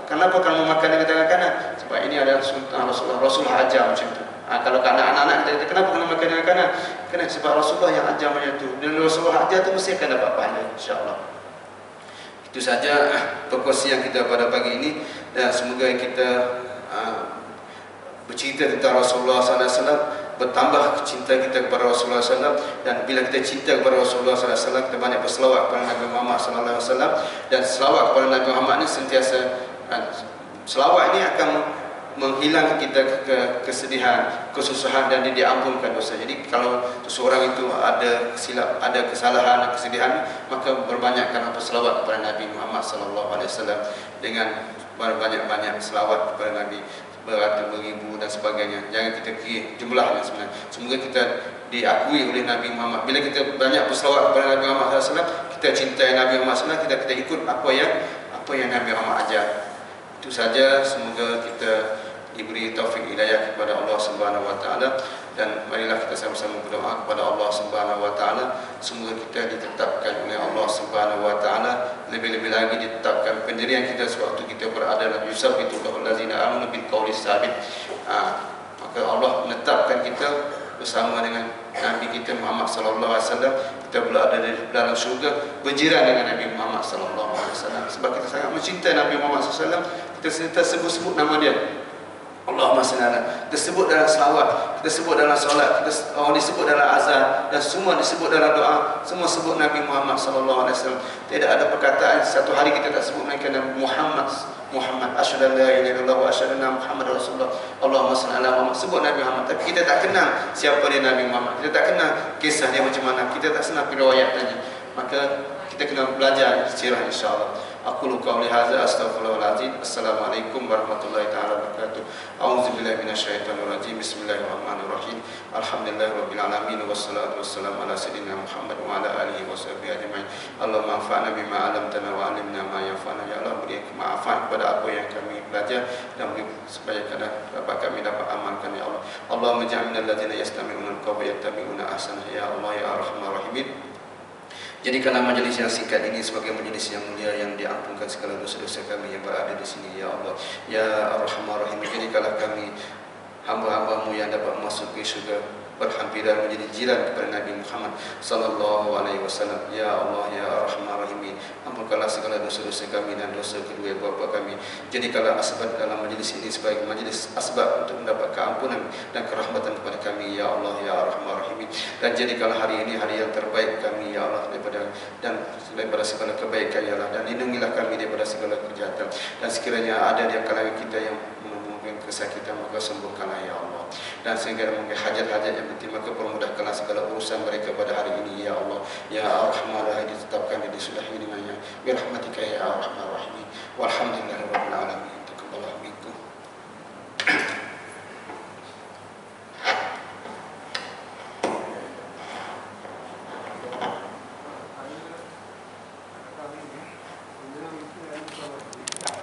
Speaker 1: Kenapa kamu makan dengan tangan kanan? Sebab ini adalah sunnah Rasulullah. Rasulullah ajar macam tu. Kalau anak-anak kita kata, kenapa kena makan dengan kanan? Kenapa? Sebab Rasulullah yang ajar macam tu. Dan Rasulullah ajar tu mesti akan dapat pahala, insya-Allah. Itu saja perkongsian kita pada pagi ini, dan semoga kita bercerita tentang Rasulullah SAW, bertambah cinta kita kepada Rasulullah SAW, dan bila kita cinta kepada Rasulullah SAW, kita banyak berselawat kepada Nabi Muhammad SAW, dan selawat kepada Nabi Muhammad ni sentiasa, selawat ini akan menghilangkan kita kesedihan, kesusahan, dan dia diampunkan dosa. Jadi kalau seseorang itu ada silap, ada kesalahan, kesedihan, maka berbanyakkan apa selawat kepada Nabi Muhammad SAW dengan banyak-banyak selawat kepada Nabi, beratus beribu dan sebagainya. Jangan kita kira jumlahnya sebenarnya. Semoga kita diakui oleh Nabi Muhammad. Bila kita banyak berselawat kepada Nabi Muhammad SAW, kita cintai Nabi Muhammad SAW, kita ikut apa yang Nabi Muhammad ajar. Itu saja. Semoga kita diberi taufik hidayah kepada Allah Subhanahu wa taala, dan marilah kita sama-sama berdoa kepada Allah Subhanahu wa taala semoga kita ditetapkan oleh Allah Subhanahu wa taala, lebih-lebih lagi ditetapkan pendirian kita sewaktu kita berada dalam yusabbitul ladzina amanu bil qawli sabit. Maka Allah menetapkan kita bersama dengan Nabi kita Muhammad sallallahu alaihi wasallam, kita berada di dalam syurga berjiran dengan Nabi Muhammad sallallahu alaihi wasallam. Sebab kita sangat mencintai Nabi Muhammad sallallahu alaihi wasallam, kita sebut-sebut nama dia. Allahumma salli ala, kita sebut dalam selawat, kita sebut dalam solat, kita disebut dalam azan, dan semua disebut dalam doa, semua sebut Nabi Muhammad sallallahu alaihi wasallam. Tidak ada perkataan satu hari kita tak sebut mereka Nabi Muhammad, asyhadu an la ilaha illallah wa asyhadu anna Muhammadar Rasulullah. Allahumma salli ala Muhammad, sebut Nabi Muhammad, tapi kita tak kenal siapa dia Nabi Muhammad, kita tak kenal kisah dia macam mana, kita tak kenal riwayatnya. Maka kita kena belajar sirah, insya-Allah. Aqulu qawli hadza astaghfirullahalazim. Assalamualaikum warahmatullahi taala wabarakatuh. A'udzubillahi minasyaitonir rajim. Bismillahirrahmanirrahim. Alhamdulillahirabbil alamin wassalatu wassalamu ala sayyidina Muhammad wa ala alihi washabbihi ajmain. Allahumma anfa'na bima 'allamtana wa 'allimna ma yanfa'una. Ya Allah, beri kemaafan kepada apa yang kami belajar, dan beri supaya dapat kami dapat amalkan, ya Allah. Allahumma ja'alna alladziina yastami'una al-qawla yattabi'una ahsana. Ya Allah ya arhamar rahimin. Jadikanlah majlis yang singkat ini sebagai majlis yang mulia, yang diampunkan segala dosa-dosa kami yang berada di sini, ya Allah ya arhamar rahim. Jadikanlah kami hamba-hamba-Mu yang dapat masuk ke syurga, berhampiran menjadi jiran kepada Nabi Muhammad sallallahu alaihi wasallam. Ya Allah ya arhamar rahimin, ampunkanlah segala dosa-dosa kami dan dosa kedua bapa kami. Jadikanlah asbab dalam majlis ini sebagai majlis asbab untuk mendapat keampunan dan kerahmatan kepada kami, ya Allah ya arhamar rahimin. Dan jadikanlah hari ini hari yang terbaik kami, ya Allah, daripada segala kebaikan, ya Allah, dan lindungilah kami daripada segala kejahatan. Dan sekiranya ada di kalangan kita yang mungkin kesakitan, maka sembuhkanlah, ya Allah. Dan sehingga mungkin hajat-hajat yang penting, maka permudahkanlah segala urusan mereka pada hari ini, ya Allah ya arhamar rahim. Ditetapkan dan disudahi dengannya birahmatika ya arhamar rahimin. Walhamdulillah.